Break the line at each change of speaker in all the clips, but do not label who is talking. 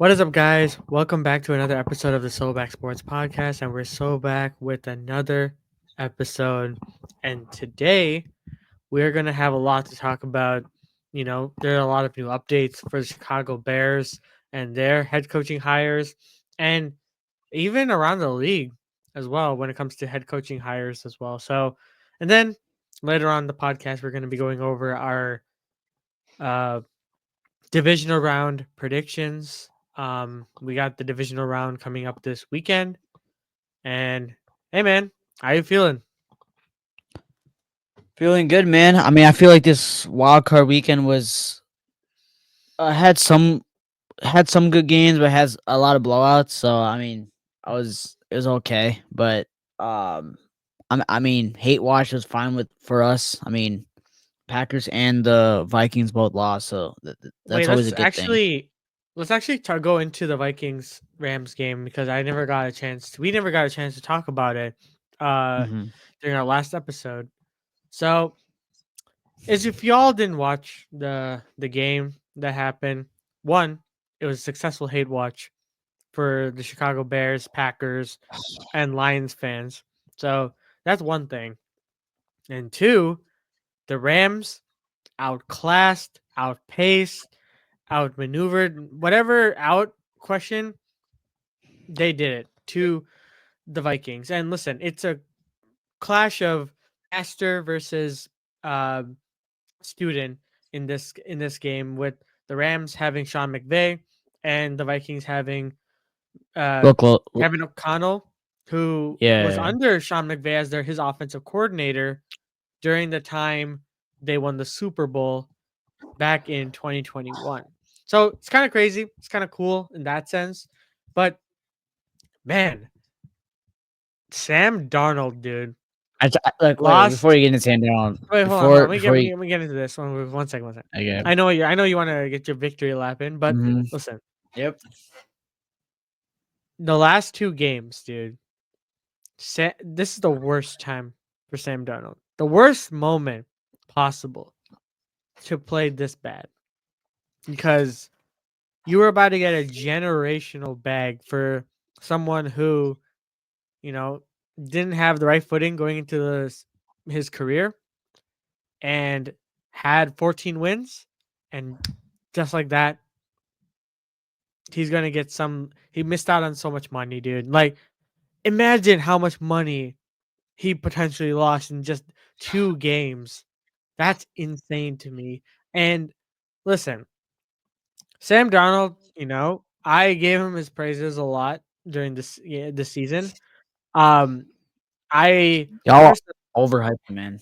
What is up, guys? Welcome back to another episode of the Sobacksports podcast, and we're so back with another episode. And today we're gonna have a lot to talk about. There are a lot of new updates for the Chicago Bears and their head coaching hires, and even around the league as well when it comes to head coaching hires as well. So, and then later on in the podcast, we're going to be going over our uh, divisional round predictions. We got the divisional round coming up this weekend. And hey, man, how you feeling?
Feeling good, man. I mean, I feel like this wild card weekend was had some good games, but has a lot of blowouts. So I mean, I was it was okay, but um, I mean, hate watch was fine with for us. I mean, Packers and the Vikings both lost, so
Wait,
that's always a good thing.
let's actually go into the Vikings Rams game because we never got a chance to talk about it uh
Hmm.
during our last episode. So, as if y'all didn't watch the game that happened, one, it was a successful hate watch for the Chicago Bears, Packers, and Lions fans. So that's one thing. And two, the Rams outclassed, outpaced, outmaneuvered, whatever out question, they did it to the Vikings. And listen, it's a clash of master versus uh, student in this game with the Rams having Sean McVay and the Vikings having uh, Kevin O'Connell, who was
Yeah.
under Sean McVay as his offensive coordinator during the time they won the Super Bowl back in 2021. So it's kind of crazy. It's kind of cool in that sense. But man, Sam Darnold, dude,
Look, wait, before
lost.
you get into hand down,
Wait, hold on.
before you,
Let me get into this one second, one second.
okay.
I know you want to get your victory lap in, but
Hmm.
listen,
Yep.
the last two games, dude. This is the worst time for Sam Darnold. The worst moment possible to play this bad because you were about to get a generational bag for someone who, you know, didn't have the right footing going into his career and had 14 wins. And just like that, he's going to get he missed out on so much money, dude. Like, imagine how much money he potentially lost in just two games. That's insane to me. And listen, Sam Darnold, I gave him his praises a lot during this season. Um, I
Y'all
personally,
overhyped, man.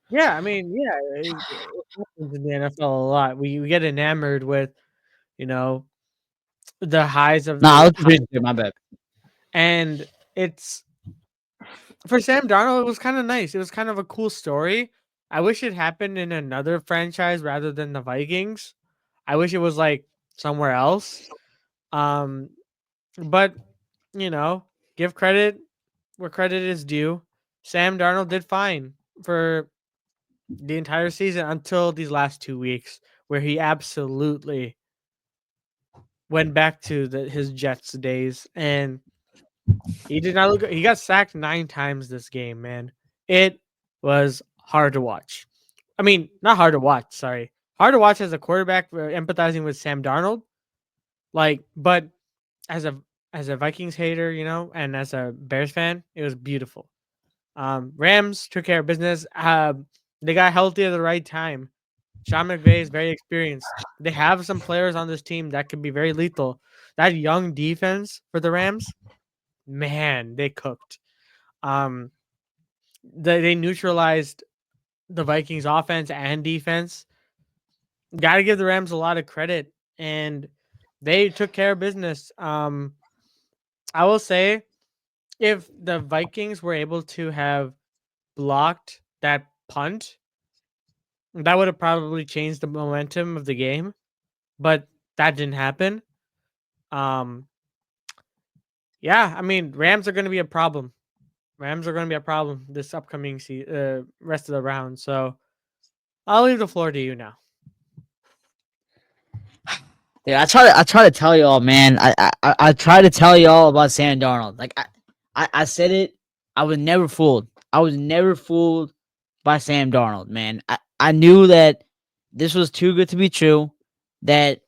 yeah, I mean, yeah, it happens in the NFL a lot. We get enamored with you know the highs of
Nah, I
the
was pretty good. My bad.
and it's for Sam Darnold. It was kind of nice. It was kind of a cool story. I wish it happened in another franchise rather than the Vikings. I wish it was like somewhere else. Um, but you know, give credit where credit is due. Sam Darnold did fine for the entire season until these last 2 weeks, where he absolutely went back to his Jets days, and he did not look. He got sacked 9 times this game, man. It was hard to watch. I mean, not hard to watch. Sorry, hard to watch as a quarterback empathizing with Sam Darnold. Like, but as a Vikings hater, and as a Bears fan, it was beautiful. Rams took care of business. They got healthy at the right time. Sean McVay is very experienced. They have some players on this team that can be very lethal. That young defense for the Rams, man, they cooked. Um, they neutralized the Vikings offense and defense. Got to give the Rams a lot of credit, and they took care of business. I will say, if the Vikings were able to have blocked that punt, that would have probably changed the momentum of the game, but that didn't happen. Um, yeah, I mean, Rams are going to be a problem. Rams are going to be a problem this upcoming rest of the round. So I'll leave the floor to you now.
Yeah, I try to tell y'all, man. I try to tell y'all about Sam Darnold. Like I said it. I was never fooled. I was never fooled by Sam Darnold, man. I knew that this was too good to be true. That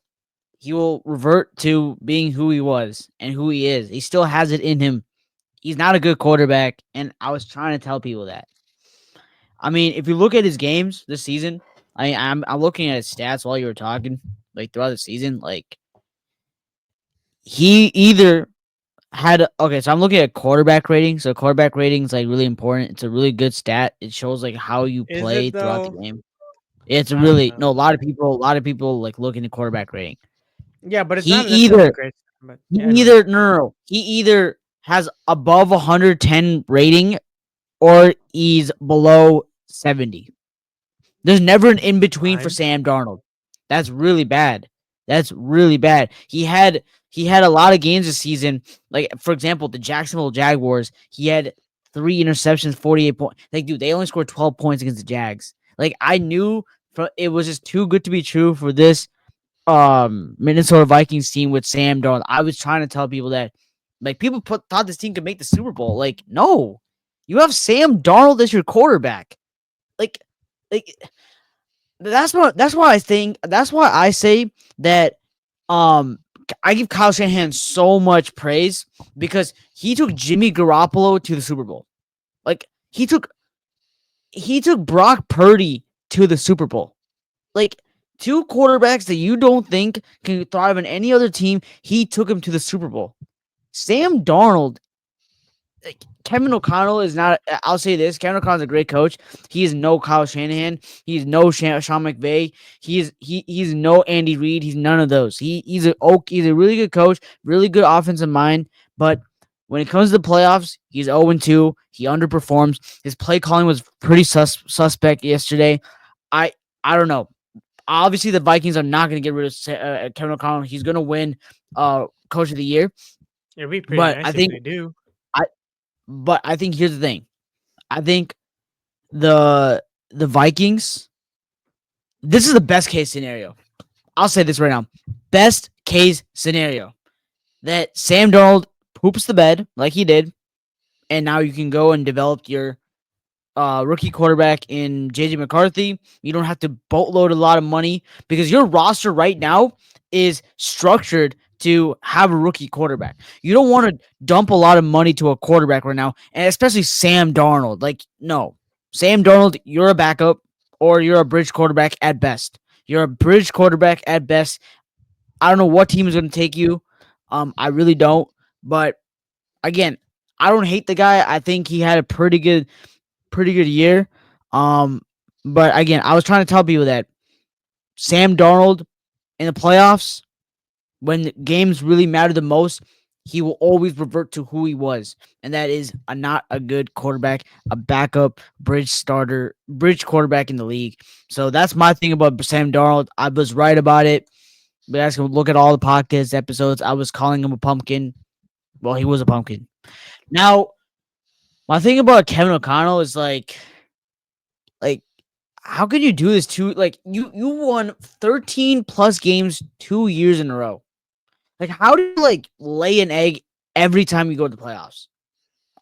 he will revert to being who he was and who he is. He still has it in him. He's not a good quarterback, and I was trying to tell people that. I mean, if you look at his games this season, I'm looking at his stats while you were talking, like throughout the season, like he either okay, so I'm looking at quarterback rating. So quarterback rating is like really important. It's a really good stat. It shows like how you
Is
play
it
throughout the
though?
game. It's
I don't
really no.
know.
A lot of people like looking at quarterback rating.
Yeah, but it's
He
not necessarily a
either
great. But
he
yeah, anyways,
either no, no, no. He either has above 110 rating or he's below 70. There's never an in between for
fine.
Sam Darnold. That's really bad. That's really bad. He had a lot of games this season. Like for example, the Jacksonville Jaguars. He had 3 interceptions, 48 points. Like dude, they only scored 12 points against the Jags. Like I knew it was just too good to be true for this Minnesota Vikings team with Sam Darnold. I was trying to tell people that like people thought this team could make the Super Bowl. Like no, you have Sam Darnold as your quarterback. Like like that's why I say that um I give Kyle Shanahan so much praise because he took Jimmy Garoppolo to the Super Bowl. Like he took Brock Purdy to the Super Bowl. Like two quarterbacks that you don't think can thrive on any other team, he took him to the Super Bowl. Sam Darnold, like, Kevin O'Connell is not. I'll say this: Kevin O'Connell's a great coach. He is no Kyle Shanahan. He's no Sean McVay. He's no Andy Reid. He's none of those. He's a really good coach, really good offensive mind. But when it comes to the playoffs, he's 0-2. He underperforms. His play calling was pretty suspect yesterday. I I don't know. Obviously, the Vikings are not going to get rid of Kevin O'Connell. He's going to win Coach of the Year.
It'd be pretty
But
nice if they do.
I I think here's the thing. I think the Vikings. This is the best case scenario. I'll say this right now. Best case scenario that Sam Darnold poops the bed like he did, and now you can go and develop your rookie quarterback in JJ McCarthy. You don't have to boatload a lot of money because your roster right now is structured to have a rookie quarterback. You don't want to dump a lot of money to a quarterback right now, and especially Sam Darnold. Like, no. Sam Darnold, you're a backup or you're a bridge quarterback at best. You're a bridge quarterback at best. I don't know what team is going to take you. I really don't. But again, I don't hate the guy. I think he had a pretty good year. Um, but again, I was trying to tell people that Sam Darnold in the playoffs, when the games really matter the most, he will always revert to who he was, and that is not a good quarterback, a backup, bridge quarterback in the league. So that's my thing about Sam Darnold. I was right about it. But guys can look at all the podcast episodes. I was calling him a pumpkin. Well, he was a pumpkin. Now, my thing about Kevin O'Connell is like how can you do this like you won 13 plus games 2 years in a row? Like how do you like lay an egg every time you go to the playoffs?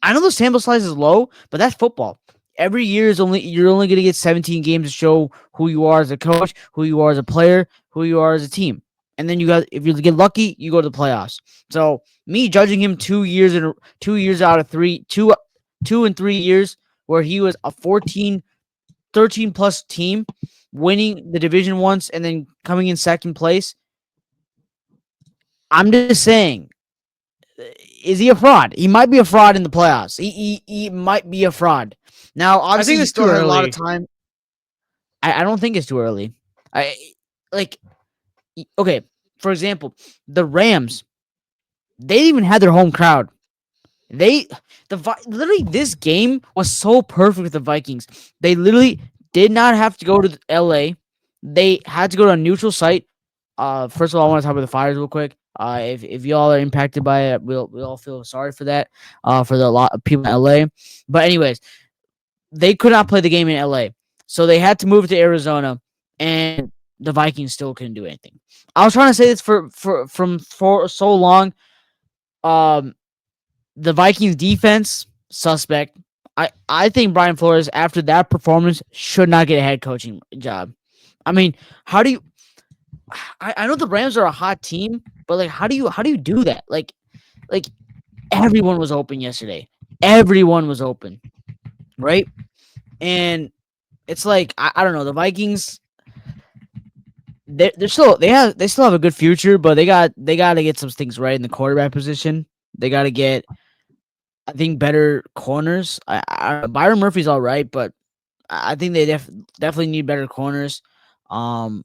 I know the sample size is low, but that's football. Every year is only you're only going to get 17 games to show who you are as a coach, who you are as a player, who you are as a team. And then you got if you get lucky, you go to the playoffs. So me judging him 2 years out of two and 3 years where he was a 13 plus team, winning the division once and then coming in second place. I'm just saying, is he a fraud? He might be a fraud in the playoffs. He might be a fraud. Now,
I
obviously,
think
he
it's too
still has a lot of
early.
time. I don't think it's too early. I like okay. For example, the Rams, they even had their home crowd. They literally this game was so perfect with the Vikings. They literally did not have to go to LA. They had to go to a neutral site. First of all, I want to talk about the fires real quick. If y'all are impacted by it, we'll all feel sorry for that. For the lot of people in LA. But anyways, they could not play the game in LA, so they had to move to Arizona. And the Vikings still couldn't do anything. I was trying to say this for so long. Um, the Vikings defense suspect. I think Brian Flores after that performance should not get a head coaching job. I mean, how do you? I know the Rams are a hot team, but like, how do you do that? Like everyone was open yesterday. Everyone was open, right? And it's like I don't know. The Vikings, they still have a good future, but they got to get some things right in the quarterback position. They got to get, I think, better corners. Byron Murphy's all right, but I think they definitely need better corners. Um,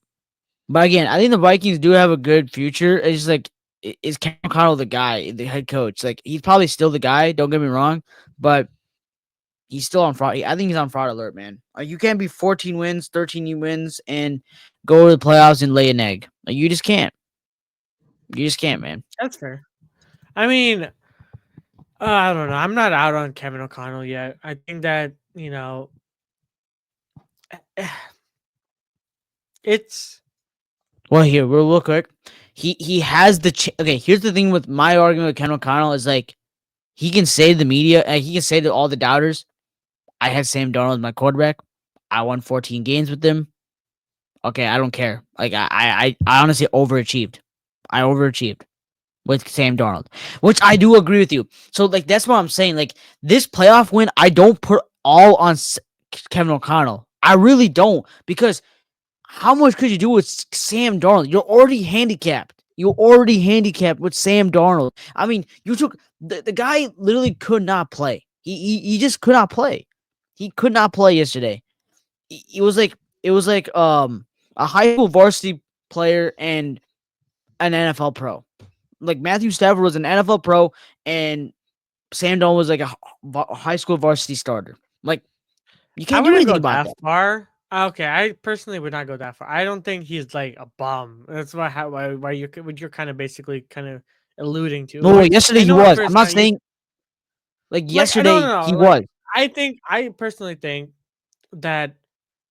but again, I think the Vikings do have a good future. It's just like, is Cam O'Connell the guy, the head coach? Like, he's probably still the guy. Don't get me wrong, but he's still on fraud. I think he's on fraud alert, man. Like, you can't be 14 wins, 13 wins, and go to the playoffs and lay an egg. Like, you just can't. You just can't, man.
That's fair. I mean, I don't know. I'm not out on Kevin O'Connell yet. I think that it's
Well, here, real quick. He has the okay. Here's the thing with my argument with Ken O'Connell is like, he can say to the media, he can say to all the doubters, I had Sam Darnold as my quarterback. I won 14 games with them. Okay, I don't care. Like, I honestly overachieved. I overachieved with Sam Darnold, which I do agree with you. So like, that's what I'm saying. Like, this playoff win, I don't put all on Kevin O'Connell. I really don't, because how much could you do with Sam Darnold? You're already handicapped. You're already handicapped with Sam Darnold. I mean, you took the guy literally could not play. He just could not play. He could not play yesterday. It was like a high school varsity player and an NFL pro. Like, Matthew Stafford was an NFL pro and Sam Darnold was like a high school varsity starter. Like, you
I
can't do
wouldn't
anything
go
about
that
that.
far. Okay, I personally would not go that far. I don't think he's like a bum. That's why you're what you're kind of basically kind of alluding to.
No,
Like
yesterday
I
he
know at
was. I'm
first
not
kind of
saying like
like I don't
yesterday he
know. Like
was.
I personally think that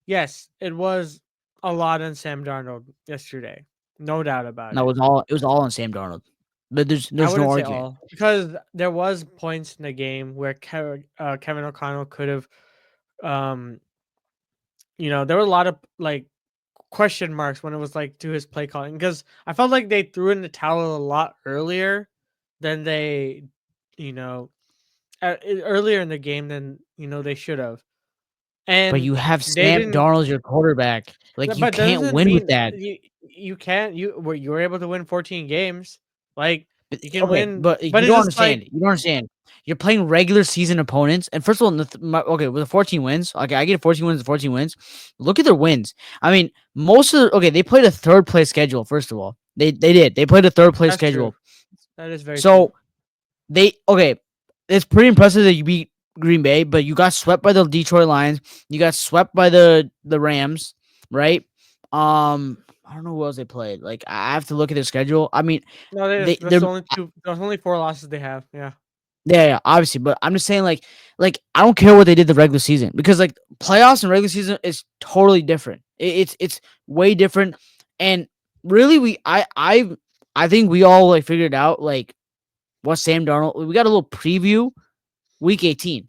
yes, it was a lot on Sam Darnold yesterday, no doubt about
No,
it.
it was all on Sam Darnold. But
I
there's no
wouldn't say
argument.
all because there was points in the game where Kevin O'Connell could have, um, there were a lot of like question marks when it was like to his play calling because I felt like they threw in the towel a lot earlier than they, you know, earlier in the game than they should have,
But
and
you have
they
Sam
didn't.
Darnold as your quarterback. Like, you
But
can't
doesn't
win with
mean
that.
you can't you were able to win 14 games, like
But,
you can
okay,
win,
but
but
you
it's
don't
just like
understand. You don't understand. You're playing regular season opponents, and first of all, okay, with the 14 wins, okay, I get 14 wins, 14 wins. Look at their wins. I mean, okay, they played a third place schedule. First of all, they did. They played a third place
that's true.
schedule.
That is very true.
So okay, it's pretty impressive that you beat Green Bay, but you got swept by the Detroit Lions. You got swept by the Rams, right? I don't know who else they played. Like, I have to look at their schedule. I mean,
No, that's
they're
the only two. That's only four losses they have. Yeah,
yeah, obviously, but I'm just saying, like I don't care what they did the regular season, because like playoffs and regular season is totally different. It's way different, and really I think we all like figured out like what Sam Darnold. We got a little preview week 18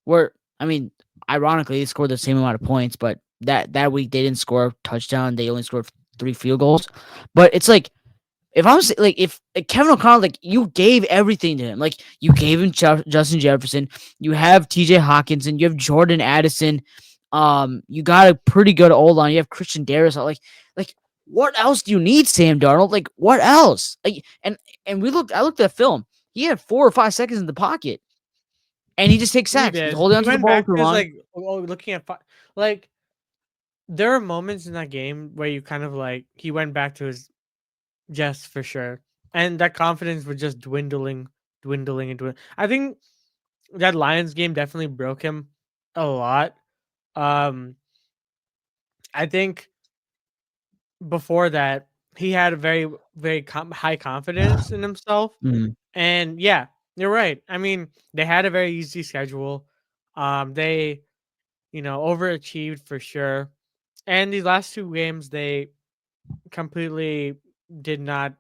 where, I mean, ironically they scored the same amount of points, but that week they didn't score a touchdown. They only scored 3 field goals, but it's like, if I'm like, if Kevin O'Connell, like, you gave everything to him, like you gave him Justin Jefferson, you have T.J. Hawkinson, you have Jordan Addison, you got a pretty good old line, you have Christian Darius, like what else do you need, Sam Darnold? Like, what else? Like, and I looked at film. He had 4 or 5 seconds in the pocket, and he just takes
he
sacks. He's
did.
holding
He
onto the
went
ball
back
too
to his
long.
like looking at like there are moments in that game where you kind of like he went back to his yes for sure, and that confidence was just dwindling and dwindling. I think that Lions game definitely broke him a lot. Um, I think before that he had a very high confidence in himself,
Mhm.
and yeah, you're right. I mean, they had a very easy schedule. They overachieved for sure, and these last two games they completely did not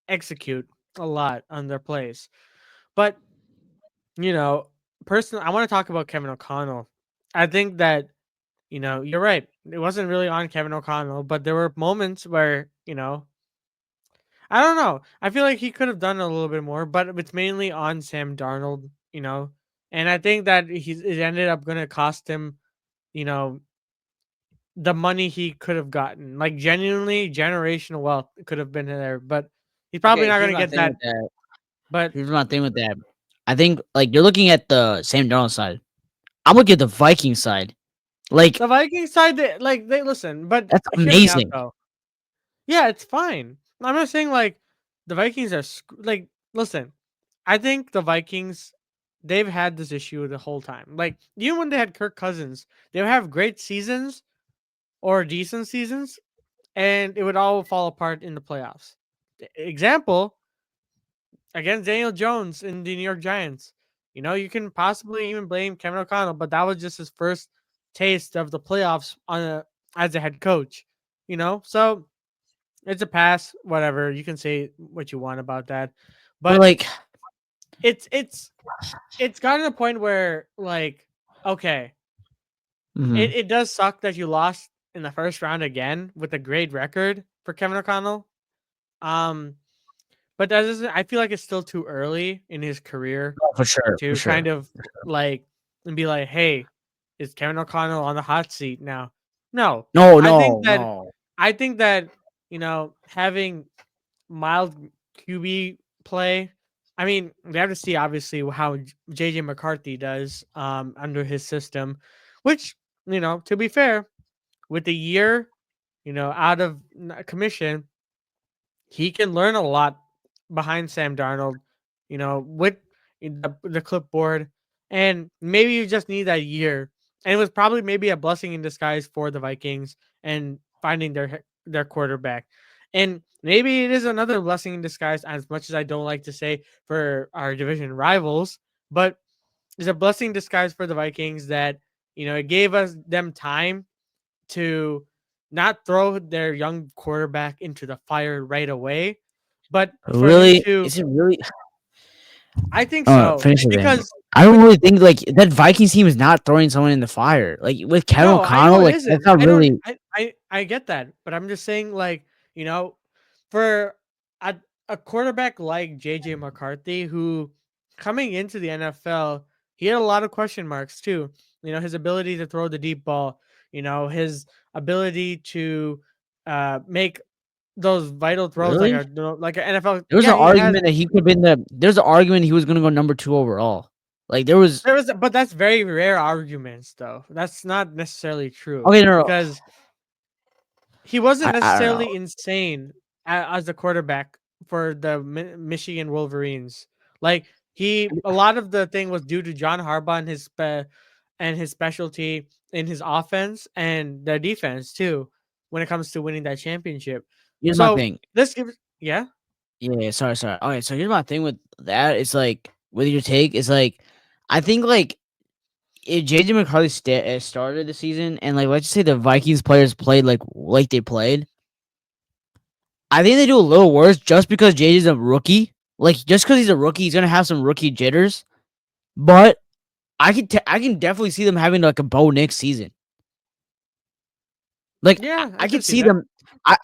execute a lot on their plays. But you know, personally, I want to talk about Kevin O'Connell. I think that you're right. It wasn't really on Kevin O'Connell, but there were moments where I don't know. I feel like he could have done a little bit more, but it's mainly on Sam Darnold. And I think that it ended up going to cost him, you know, the money he could have gotten. Like genuinely, generational wealth could have been there, but he's probably
Okay,
not going
here's
to
my
get
thing
that.
with that.
But
Here's my thing with that. I think like you're looking at the Sam Darnold side. I'm looking at the Viking side. Like
the Vikings side, they listen. But
that's
hear me out
amazing.
though. Yeah, it's fine. I'm not saying like the Vikings are like. Listen, I think the Vikings, they've had this issue the whole time. Like even when they had Kirk Cousins, they would have great seasons or decent seasons, and it would all fall apart in the playoffs. Example against Daniel Jones in the New York Giants. You can possibly even blame Kevin O'Connell, but that was just his first taste of the playoffs as a head coach. So it's a pass. Whatever, you can say what you want about that,
But
but
like
it's gotten to a point where like okay, it,
mhm.
it does suck that you lost in the first round again with a great record for Kevin O'Connell. Um, but that doesn't. I feel like it's still too early in his career
No, for sure, for
to kind
sure.
of like and be like, hey, is Kevin O'Connell on the hot seat now? No,
No,
I think
no,
that
no.
having mild QB play. I mean, we have to see obviously how JJ McCarthy does under his system, which to be fair, with the year out of commission, he can learn a lot behind Sam Darnold. With the clipboard, and maybe you just need that year. And it was probably maybe a blessing in disguise for the Vikings and finding their quarterback. And maybe it is another blessing in disguise, as much as I don't like to say for our division rivals, but it's a blessing in disguise for the Vikings that it gave us them time to not throw their young quarterback into the fire right away, but for him
Really?
to.
Is it really?
I think so
Finish it then.
because
I don't
with
really think like that Vikings team is not throwing someone in the fire. Like with Kevin
no, I know
O'Connell,
it
like that's
isn't.
not
I don't.
really
I get that, but I'm just saying like you know, for a a quarterback like JJ McCarthy who coming into the NFL, he had a lot of question marks too. His ability to throw the deep ball. His ability to make those vital throws like
really.
an NFL.
There was
Yeah,
an
he has.
argument that he could have been the. There's an argument he was going to go number 2 overall. Like there was.
But that's very rare arguments, though. That's not necessarily true
Okay, no, no.
because he wasn't
I don't know.
necessarily insane as a quarterback for the Michigan Wolverines. Like a lot of the thing was due to John Harbaugh and his specialty in his offense and the defense too, when it comes to winning that championship.
Here's my
So
thing.
this gives, yeah,
Yeah, sorry, sorry. Okay, so here's my thing with that. It's like with your take. It's like I think like if JJ McCarthy started the season and like let's just say the Vikings players played like they played, I think they do a little worse just because JJ's a rookie. Like just because he's a rookie, he's gonna have some rookie jitters. But I can definitely see them having like a Bo Nix season. Like
yeah, I
I
can
could
see
see
that.
them.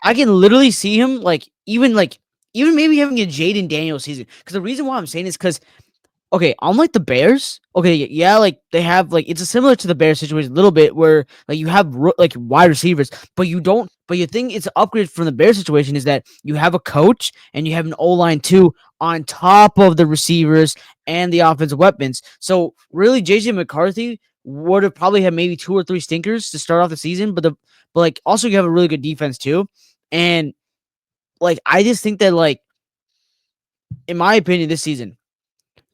I can literally see him like even maybe having a Jaden Daniels season. Because the reason why I'm saying is because okay, unlike the Bears, okay, yeah, like they have like it's a similar to the Bears situation a little bit where like you have like wide receivers, but you don't. But you think it's an upgrade from the Bears situation is that you have a coach and you have an O line too on top of the receivers and the offensive weapons. So really, JJ McCarthy would have probably had maybe 2 or 3 stinkers to start off the season, but like also you have a really good defense too, and like I just think that like in my opinion this season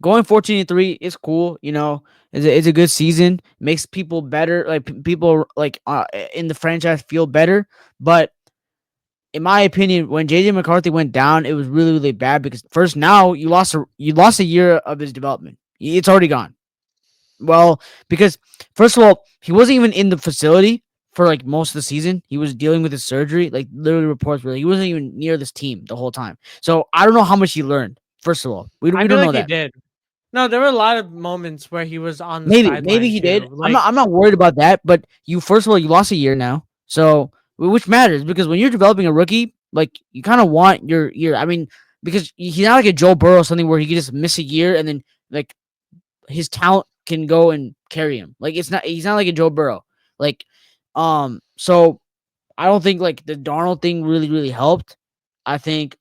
going 14-3 is cool. It's a good season. Makes people better. Like people like in the franchise feel better. But in my opinion, when JJ McCarthy went down, it was really really bad because first now you lost a year of his development. It's already gone. Well, because first of all, he wasn't even in the facility for like most of the season. He was dealing with his surgery. Like literally reports were he wasn't even near this team the whole time. So I don't know how much he learned. First of all,
I
we
feel
don't
like
know
he
that.
did. No, there were a lot of moments where he was on the
Maybe
sideline
he did.
too. Like,
I'm not worried about that. But you first of all you lost a year now, so which matters because when you're developing a rookie, like you kind of want your year. I mean, because he's not like a Joe Burrow or something where he can just miss a year and then like his talent can go and carry him. Like it's not he's not like a Joe Burrow. Like so I don't think like the Darnold thing really helped. I think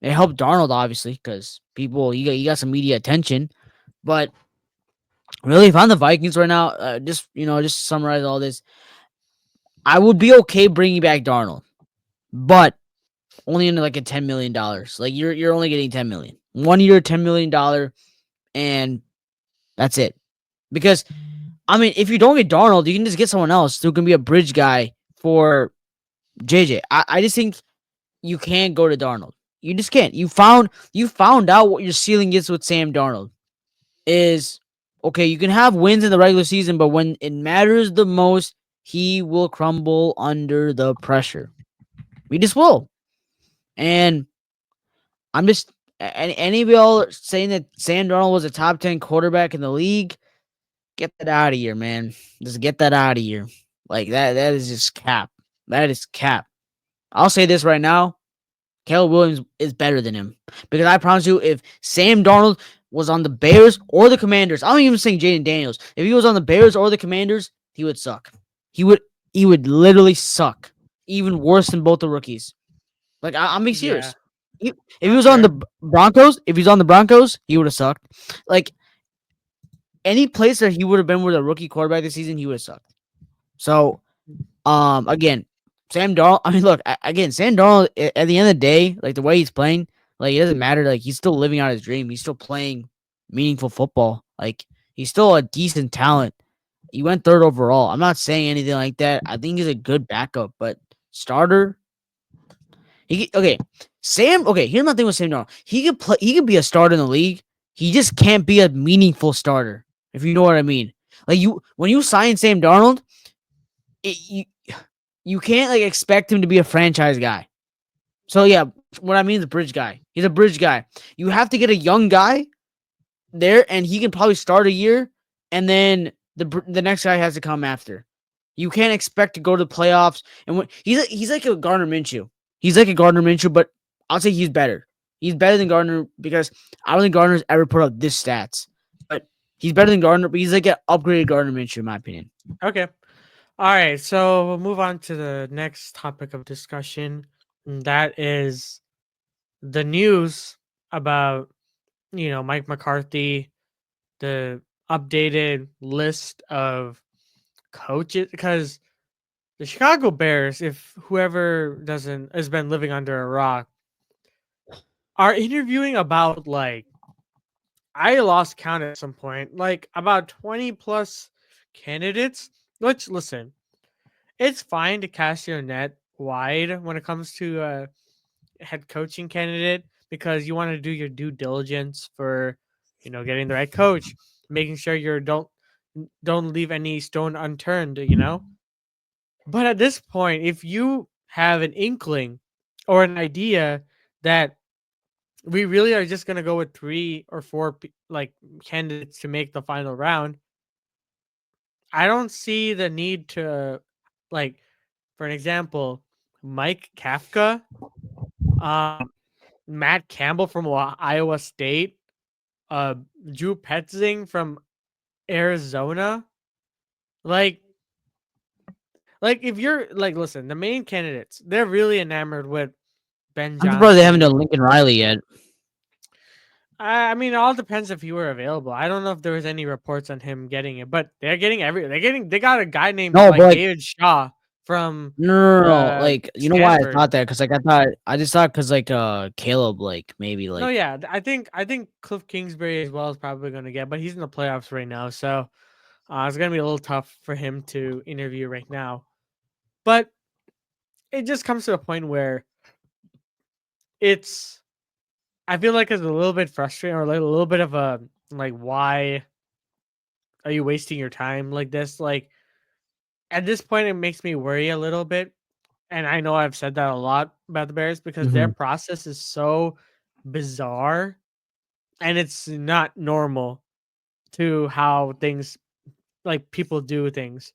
it helped Darnold obviously because people you got some media attention, but really if I'm the Vikings right now, just just to summarize all this, I would be okay bringing back Darnold, but only in like a $10 million. Like you're only getting 10 million 1 year, $10 million, and that's it. Because I mean, if you don't get Darnold, you can just get someone else who can be a bridge guy for JJ. I just think you can't go to Darnold. You just can't. You found out what your ceiling is with Sam Darnold. Is okay, you can have wins in the regular season, but when it matters the most, he will crumble under the pressure. We just will. And I'm just any of y'all saying that Sam Darnold was a top 10 quarterback in the league, get that out of here, man. Just get that out of here. Like that is just cap. That is cap. I'll say this right now. Caleb Williams is better than him. Because I promise you, if Sam Darnold was on the Bears or the Commanders, I'm not even saying Jaden Daniels. If he was on the Bears or the Commanders, he would suck. He would literally suck. Even worse than both the rookies. Like I'm being
yeah,
serious. If he
that's
was on
fair.
the Broncos, he would have sucked. Like any place that he would have been with a rookie quarterback this season, he would have sucked. So again, Sam Darnold. I mean, look again. Sam Darnold. At the end of the day, like the way he's playing, like it doesn't matter. Like he's still living out his dream. He's still playing meaningful football. Like he's still a decent talent. He went third overall. I'm not saying anything like that. I think he's a good backup, but starter. Okay. Sam. Okay. Here's my thing with Sam Darnold. He could play. He could be a starter in the league. He just can't be a meaningful starter. If you know what I mean. Like when you sign Sam Darnold, you can't like expect him to be a franchise guy. So yeah, what I mean is a bridge guy. He's a bridge guy. You have to get a young guy there, and he can probably start a year, and then the next guy has to come after. You can't expect to go to the playoffs. And when he's like a Gardner Minshew. He's like a Gardner Minshew, but I'll say he's better. He's better than Gardner because I don't think Gardner's ever put up this stats. But he's better than Gardner, but he's like an upgraded Gardner Minshew, in my opinion.
Okay. All right, so we'll move on to the next topic of discussion. And that is the news about, Mike McCarthy, the updated list of coaches, because the Chicago Bears, if whoever doesn't has been living under a rock, are interviewing about like I lost count at some point, like about 20 plus candidates. Which listen, it's fine to cast your net wide when it comes to a head coaching candidate because you want to do your due diligence for, getting the right coach, making sure you don't leave any stone unturned. But at this point, if you have an inkling or an idea that we really are just gonna go with three or four like candidates to make the final round, I don't see the need to, like, for an example, Mike Kafka, um, Matt Campbell from Iowa State, uh, Drew Petzing from Arizona. Like, if you're like, listen, the main candidates, they're really enamored with Ben
I'm surprised they haven't
Johnson.
done Lincoln Riley yet.
I mean, it all depends if he were available. I don't know if there was any reports on him getting it, but they got a guy named
No, but
like
like
David Shaw from
no. Like you know why I
Stanford.
thought that? Because like I just thought because like Caleb like maybe
No,
like
yeah, I think Cliff Kingsbury as well is probably going to get, but he's in the playoffs right now, so it's going to be a little tough for him to interview right now. But it just comes to a point where it's I feel like it's a little bit frustrating or like a little bit of a like why are you wasting your time like this? Like at this point it makes me worry a little bit, and I know I've said that a lot about the Bears because their
Hmm.
process is so bizarre and it's not normal to how things like people do things.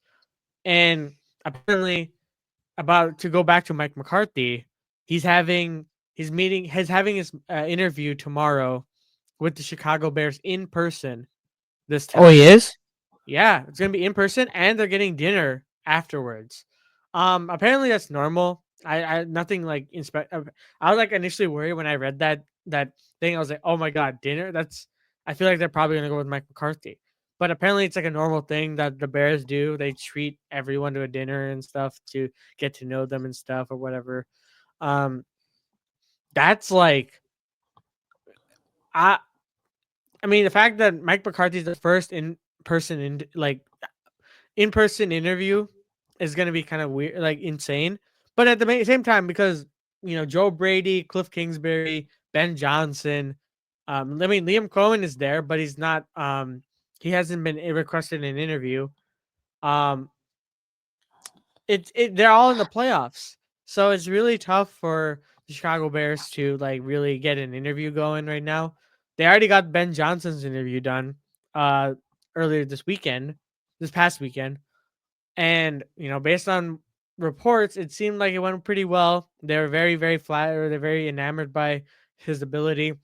And apparently, about to go back to Mike McCarthy, he's having he's having his interview tomorrow with the Chicago Bears in person this
Oh, he
time.
is.
Yeah, it's gonna be in person, and they're getting dinner afterwards. Apparently that's normal. I nothing like I was like initially worried when I read that thing. I was like, oh my god, dinner. That's I feel like they're probably gonna go with Mike McCarthy. But apparently it's like a normal thing that the Bears do. They treat everyone to a dinner and stuff to get to know them and stuff or whatever. Um, that's like I I mean the fact that Mike McCarthy's the first in person in person interview is gonna be kind of weird, like insane. But at the same time, because Joe Brady, Cliff Kingsbury, Ben Johnson, I mean Liam Cohen is there, but he's not. He hasn't been requested an interview. Um, they're all in the playoffs, so it's really tough for the Chicago Bears to like really get an interview going right now. They already got Ben Johnson's interview done uh earlier this past weekend. And based on reports, it seemed like it went pretty well. They were very, very flattered. They're very enamored by his ability.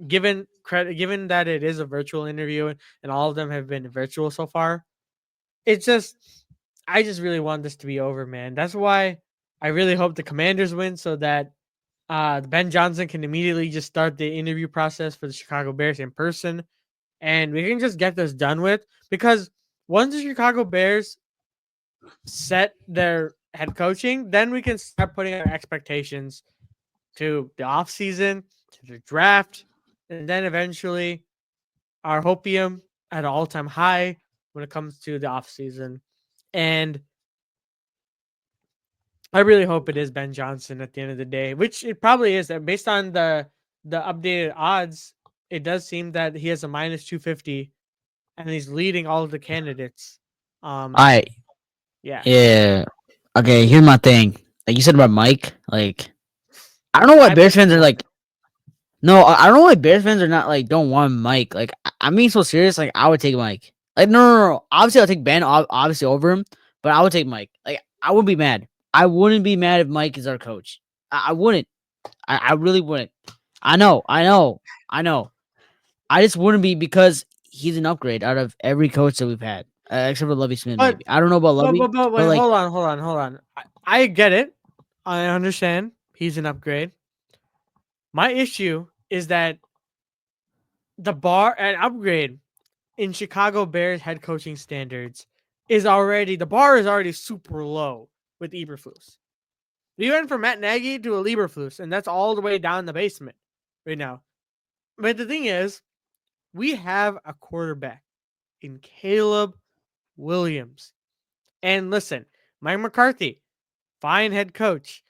Given that it is a virtual interview and all of them have been virtual so far, it's just I just really want this to be over, man. That's why I really hope the Commanders win so that Ben Johnson can immediately just start the interview process for the Chicago Bears in person, and we can just get this done with. Because once the Chicago Bears set their head coaching, then we can start putting our expectations to the offseason, to the draft, and then eventually our hopium at an all-time high when it comes to the offseason. And I really hope it is Ben Johnson at the end of the day, which it probably is. Based on the updated odds, it does seem that he has a minus 250 and he's leading all of the candidates. Um,
I
yeah.
Yeah. Okay, here's my thing. Like you said about Mike, like I don't know why
I
Bears
miss
fans are
Mike.
like no, I don't know why Bears fans are not like don't want Mike. Like I'm being so serious. Like I would take Mike. Like no. Obviously, I'll take Ben obviously over him, but I would take Mike. Like I wouldn't be mad. I wouldn't be mad if Mike is our coach. I wouldn't. I really wouldn't. I know. I know. I know. I just wouldn't be because he's an upgrade out of every coach that we've had, except for Lovey Smith.
But
Maybe I don't know about Lovey,
but
but
wait,
like,
hold on. I get it. I understand. He's an upgrade. My issue is that an upgrade in Chicago Bears head coaching standards the bar is already super low with Eberflus. We went from Matt Nagy to a Eberflus, and that's all the way down the basement right now. But the thing is, we have a quarterback in Caleb Williams. And listen, Mike McCarthy, fine head coach.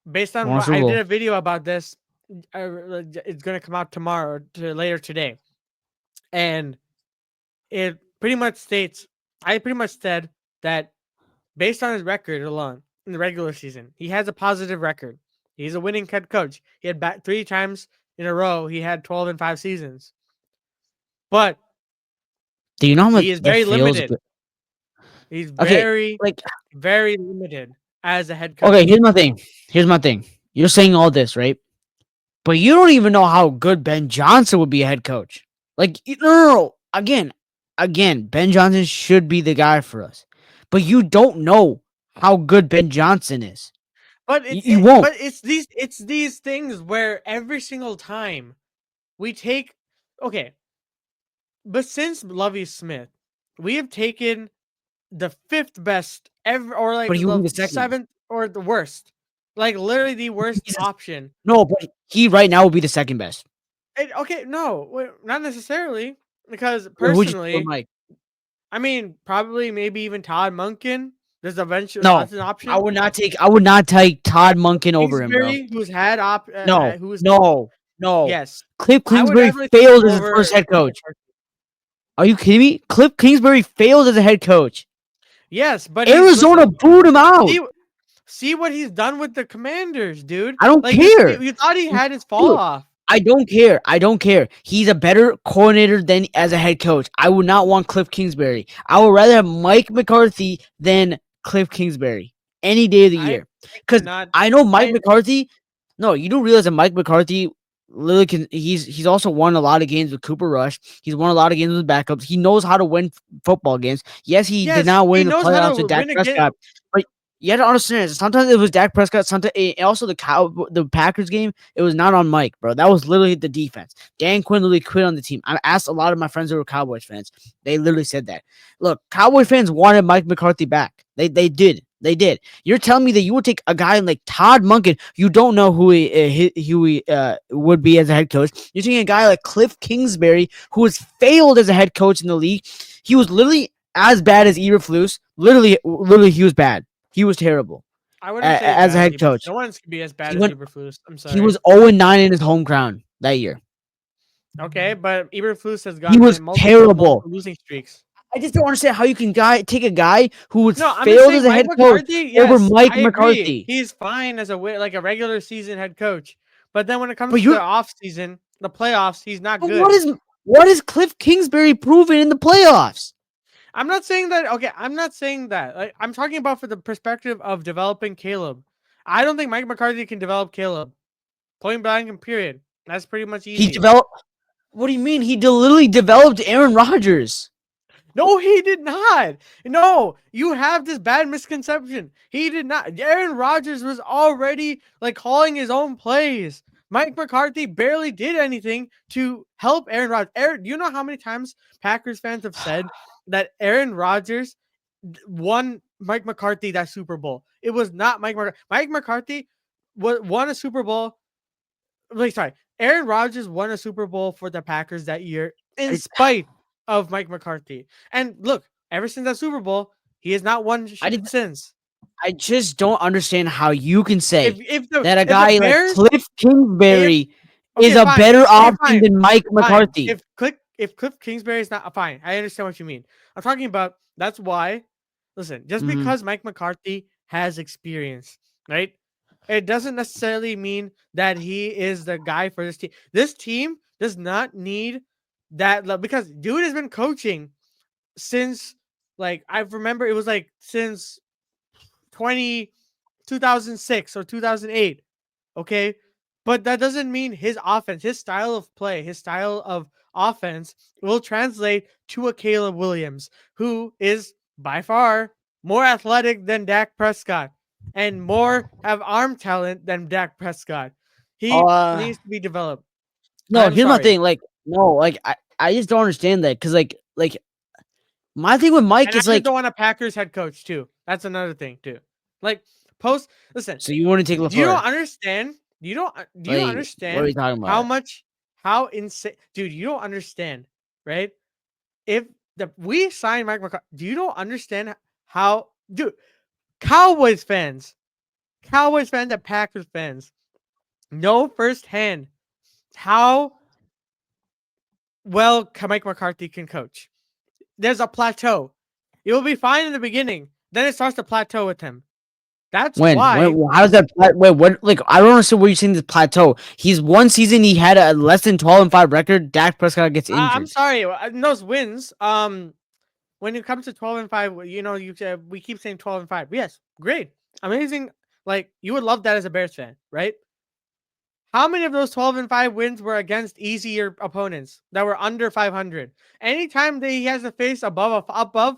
Based on
won a
what
Super
I did
Bowl.
a video about this, it's gonna come out tomorrow to later today, and it pretty much states I pretty much said that based on his record alone in the regular season, he has a positive record. He's a winning head coach. He had back 3 times in a row. He had 12 and 5 seasons, but
Do you know how much
he is
that
very
feels?
limited. He's
Okay,
very,
like
very limited as a head
okay,
coach.
Here's my thing. You're saying all this, right? But you don't even know how good Ben Johnson would be a head coach. Like, no. Again, Ben Johnson should be the guy for us. But you don't know how good Ben Johnson is.
But
You won't.
it's these things where every single time we take okay, but since Lovey Smith, we have taken the fifth best ever, or like
But he would be
the
the second best.
seventh or the worst, like literally the worst
He's
option.
no, but he right now would be the second best.
Okay, no, not necessarily, because
Who'd you take over
personally,
Mike?
I mean, probably maybe even Todd Munkin. There's eventually
No,
that's an
I
option.
would not take. I would not take Todd Munkin over him, bro.
Kingsbury, who's had
No,
who's
no.
yes,
Cliff
I would
Kingsbury
definitely take him
failed as his
over
first head
Mike
coach.
McCarthy.
Are you kidding me? Cliff Kingsbury failed as a head coach.
Yes, but he's
Arizona
listen.
booed him out.
See, see what he's done with the Commanders, dude.
I don't
Like
care.
you thought he had his fall
Dude,
off.
I don't care. I don't care. He's a better coordinator than as a head coach. I would not want Cliff Kingsbury. I would rather have Mike McCarthy than Cliff Kingsbury any day of the
I
year. Because
cannot.
I know Mike
I
McCarthy. No, you do realize that Mike McCarthy literally can. He's also won a lot of games with Cooper Rush. He's won a lot of games with backups. He knows how to win football games. Yes, he did
yes,
not win
he
in the
knows how
playoffs
to
with Dak
win again.
Prescott, but you have to understand. Sometimes it was Dak Prescott. Sometimes also the Packers game. It was not on Mike, bro. That was literally the defense. Dan Quinn literally quit on the team. I asked a lot of my friends who were Cowboys fans. They literally said that. Look, Cowboy fans wanted Mike McCarthy back. They did. They did. You're telling me that you would take a guy like Todd Monken, you don't know who he would be as a head coach. You're taking a guy like Cliff Kingsbury, who has failed as a head coach in the league. He was literally as bad as Eberflus. Literally, he was bad. He was terrible
I wouldn't say as
as a
bad as
head
Eberflus.
coach.
No one's gonna be as bad
He
as
went.
Eberflus. I'm
He
sorry.
was 0-9 in his home ground that year.
Okay, but Eberflus has
He
gotten
was
in multiple
terrible.
multiple losing streaks.
I just don't understand how you can take a guy who was
No, I'm just
failed as
saying
a
Mike
head coach
McCarthy.
over
Yes,
Mike
I agree.
McCarthy.
He's fine as like a regular season head coach, but then when it
But
comes to the
you're
off season, the playoffs, he's not
but
good.
what is Cliff Kingsbury proven in the playoffs?
I'm not saying that. Okay, I'm not saying that. Like, I'm talking about for the perspective of developing Caleb. I don't think Mike McCarthy can develop Caleb. Point blank and period. That's pretty much
He
easy.
developed. What do you mean? He literally developed Aaron Rodgers.
No, he did not. No, you have this bad misconception. He did not. Aaron Rodgers was already like calling his own plays. Mike McCarthy barely did anything to help Aaron Rodgers. Do you know how many times Packers fans have said that Aaron Rodgers won Mike McCarthy that Super Bowl? It was not Mike McCarthy. Mike McCarthy won a Super Bowl. Wait, sorry. Aaron Rodgers won a Super Bowl for the Packers that year in
I,
spite of Mike McCarthy. And look, ever since that Super Bowl, he has not won
I did.
since.
I just don't understand how you can
If
say
if the
that a
if the
guy like
Bears
Cliff
if
Kingsbury is
okay,
a
fine.
better
Okay,
option
fine.
than Mike
Fine.
McCarthy.
If Cliff Kingsbury is not fine, I understand what you mean. I'm talking about that's why. Listen, just
Mhm.
because Mike McCarthy has experience, right? It doesn't necessarily mean that he is the guy for this team. This team does not need that because dude has been coaching since like I remember it was like since 20 2006 or 2008. Okay. But that doesn't mean his offense, his style of play, his style of offense will translate to a Caleb Williams, who is by far more athletic than Dak Prescott and more have arm talent than Dak Prescott. He
Uh,
needs to be developed.
no,
I'm
here's my
sorry.
thing. Like, no, like I just don't understand that because like my thing with Mike
And I
is
just
like,
don't want a Packers head coach too. That's another thing too. Like post listen,
so you want to take
you don't
Lafleur?
understand. Do you
Like, what are
understand
we talking
how
about?
much how insane dude, you don't understand, right? If the we signed Mike McCarthy, do you don't understand how dude Cowboys fans, and Packers fans know firsthand how well Mike McCarthy can coach. There's a plateau. You'll be fine in the beginning. Then it starts to plateau with him. That's why
How does that? Wait, what? Like, I don't understand what you're saying. This plateau. He's one season. He had a less than 12-5 record. Dak Prescott gets
I'm
injured.
sorry. In those wins, when it comes to 12-5, you said we keep saying 12-5. Yes, great, amazing. Like you would love that as a Bears fan, right? How many of those 12-5 wins were against easier opponents that were under 500? Anytime that he has to face above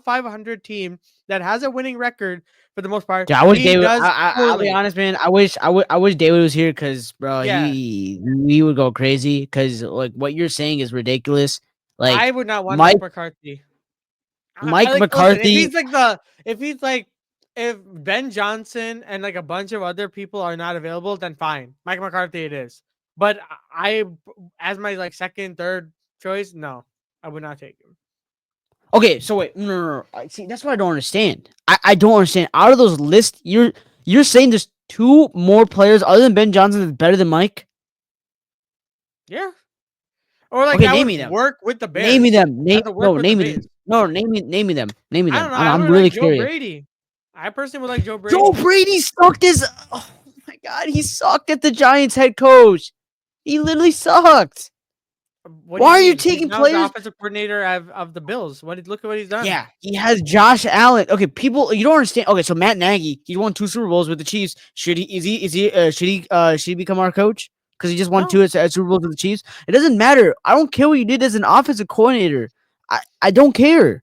500 team that has a winning record, for the most part,
Dude, I wish
he
David.
does
I'll be
poorly.
honest, man. I wish David was here because, bro,
Yeah,
he would go crazy because like what you're saying is ridiculous.
I
Like
would not want
Mike
Mike McCarthy. I
Mike
like listen,
McCarthy.
if Ben Johnson and like a bunch of other people are not available, then fine. Mike McCarthy it is. But I as my like second, third choice, no. I would not take him.
Okay, so wait, no. See, that's what I don't understand. I don't understand. Out of those lists, you're saying there's two more players other than Ben Johnson that's better than Mike.
Yeah. Or like
Okay,
that
name
would
me them.
work with the
Name me
Bears.
them.
That would work with the
Name me them.
Bears.
No, name me them. Name me
I
them.
don't know.
I'm
I
I'm
would like
really
Joe
curious.
Brady. I personally would like Joe
Joe
Brady.
Brady sucked as oh my god, he sucked at the Giants head coach. He literally sucked.
What do
Why
you
are you
mean? He's
taking
now the
players?
offensive coordinator of the Bills. Look at what he's done.
Yeah, he has Josh Allen. Okay, people, you don't understand. Okay, so Matt Nagy, he won 2 Super Bowls with the Chiefs. Should he? Should he become our coach? Because he just won
No.
two at Super Bowls with the Chiefs. It doesn't matter. I don't care what you did as an offensive coordinator. I don't care.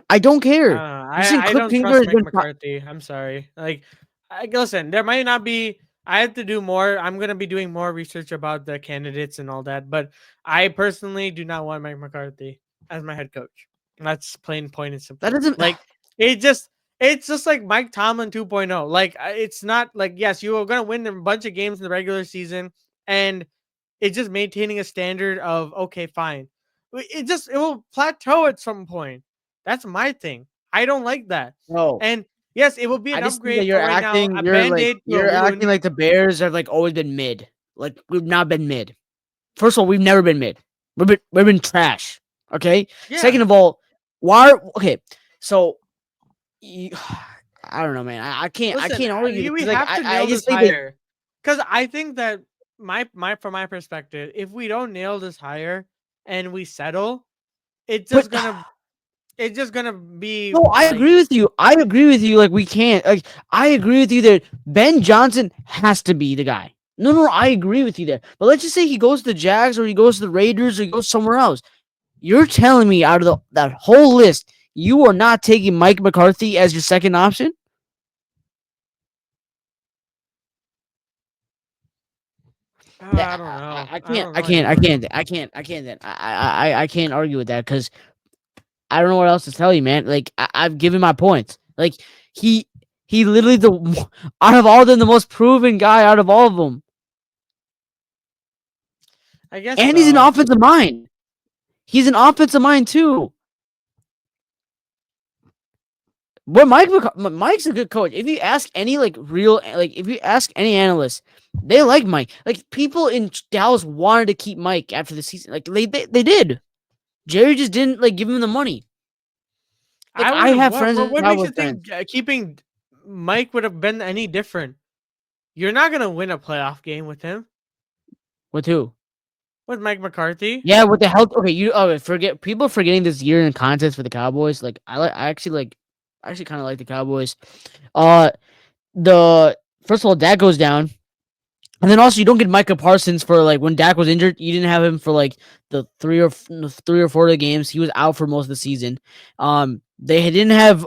I don't care. You think
I
Cliff
don't
Kingsbury
trust
has
Mike
been?
McCarthy. I'm sorry. Listen, there might not be. I have to do more. I'm gonna be doing more research about the candidates and all that. But I personally do not want Mike McCarthy as my head coach. That's plain, point, and
That
simple.
doesn't.
Like it just. It's just like Mike Tomlin 2.0. Like it's not like yes, you are gonna win a bunch of games in the regular season, and it's just maintaining a standard of okay, fine. It will plateau at some point. That's my thing. I don't like that.
No,
And yes, it will be
I
an
just think that
upgrade for right now, a band-aid to a
you're acting
wound.
like the Bears have like always been mid. Like we've not been mid. First of all, we've never been mid. We've been trash. Okay.
Yeah.
Second of all, why? Okay, so you, I don't know, man. I
Listen,
can't argue
we
because like
have to
I
nail
just
this
think that.
hire. Because I think that my from my perspective, if we don't nail this hire and we settle, it's
But
just gonna it's just gonna be
no, I
like
agree with you. I agree with you. Like we can't. Like I agree with you that Ben Johnson has to be the guy. No, I agree with you there. But let's just say he goes to the Jags or he goes to the Raiders or he goes somewhere else. You're telling me out of that whole list, you are not taking Mike McCarthy as your second option?
I don't know.
I
I
can't,
don't
I
know
can't, I
anymore.
can't, I can't, I can't, I can't argue with that because I don't know what else to tell you, man. Like I've given my points. Like he, he literally out of all of them, the most proven guy out of all of them,
I guess
and he's an
so.
offensive mind. He's an offensive mind too. But Mike's a good coach. If you ask any if you ask any analyst, they like Mike. Like people in Dallas wanted to keep Mike after the season. Like they did. Jerry just didn't like give him the money. Like
I
I
would.
have friends
What
as
what makes
Cowboys
you
fans.
think keeping Mike would have been any different? You're not gonna win a playoff game with him,
With who?
with Mike McCarthy.
Yeah, with the health. Okay, you forget people forgetting this year in contest for the Cowboys. Like I actually kind of like the Cowboys. Uh, the first of all, Dak goes down. And then also, you don't get Micah Parsons for like when Dak was injured. You didn't have him for like the 3 or 4 of the games. He was out for most of the season. They didn't have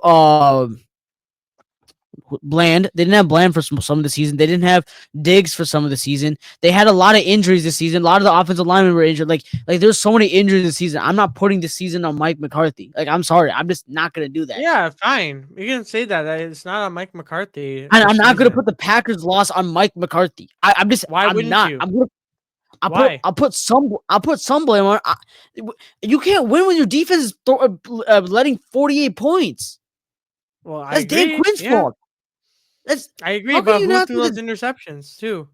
Bland. They didn't have Bland for some of the season. They didn't have Diggs for some of the season. They had a lot of injuries this season. A lot of the offensive linemen were injured. Like there's so many injuries this season. I'm not putting this season on Mike McCarthy. Like I'm sorry, I'm just not gonna do that.
Yeah, fine. You can say that it's not on Mike McCarthy
And
this
I'm not gonna put
season.
the Packers loss on Mike McCarthy.
Why
I'm
wouldn't
not.
you? Why?
I'll put some blame on. You can't win when your defense is letting 48 points.
Well, I
That's Dan
agree.
Quinn's
Yeah,
fault. That's
I agree.
how can
But
you
who
not
threw
think
those
that?
interceptions too?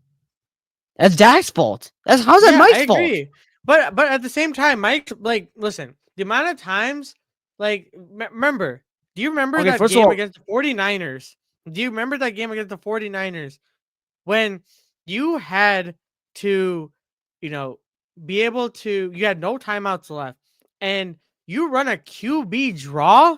That's Dak's fault. That's how's that
Yeah, I
Mike's fault?
agree. But at the same time, Mike, like, listen, the amount of times, like, remember, do you remember
Okay,
that
first of
game
all,
against the 49ers? Do you remember that game against the 49ers when you had to, you know, be able to, you had no timeouts left and you run a QB draw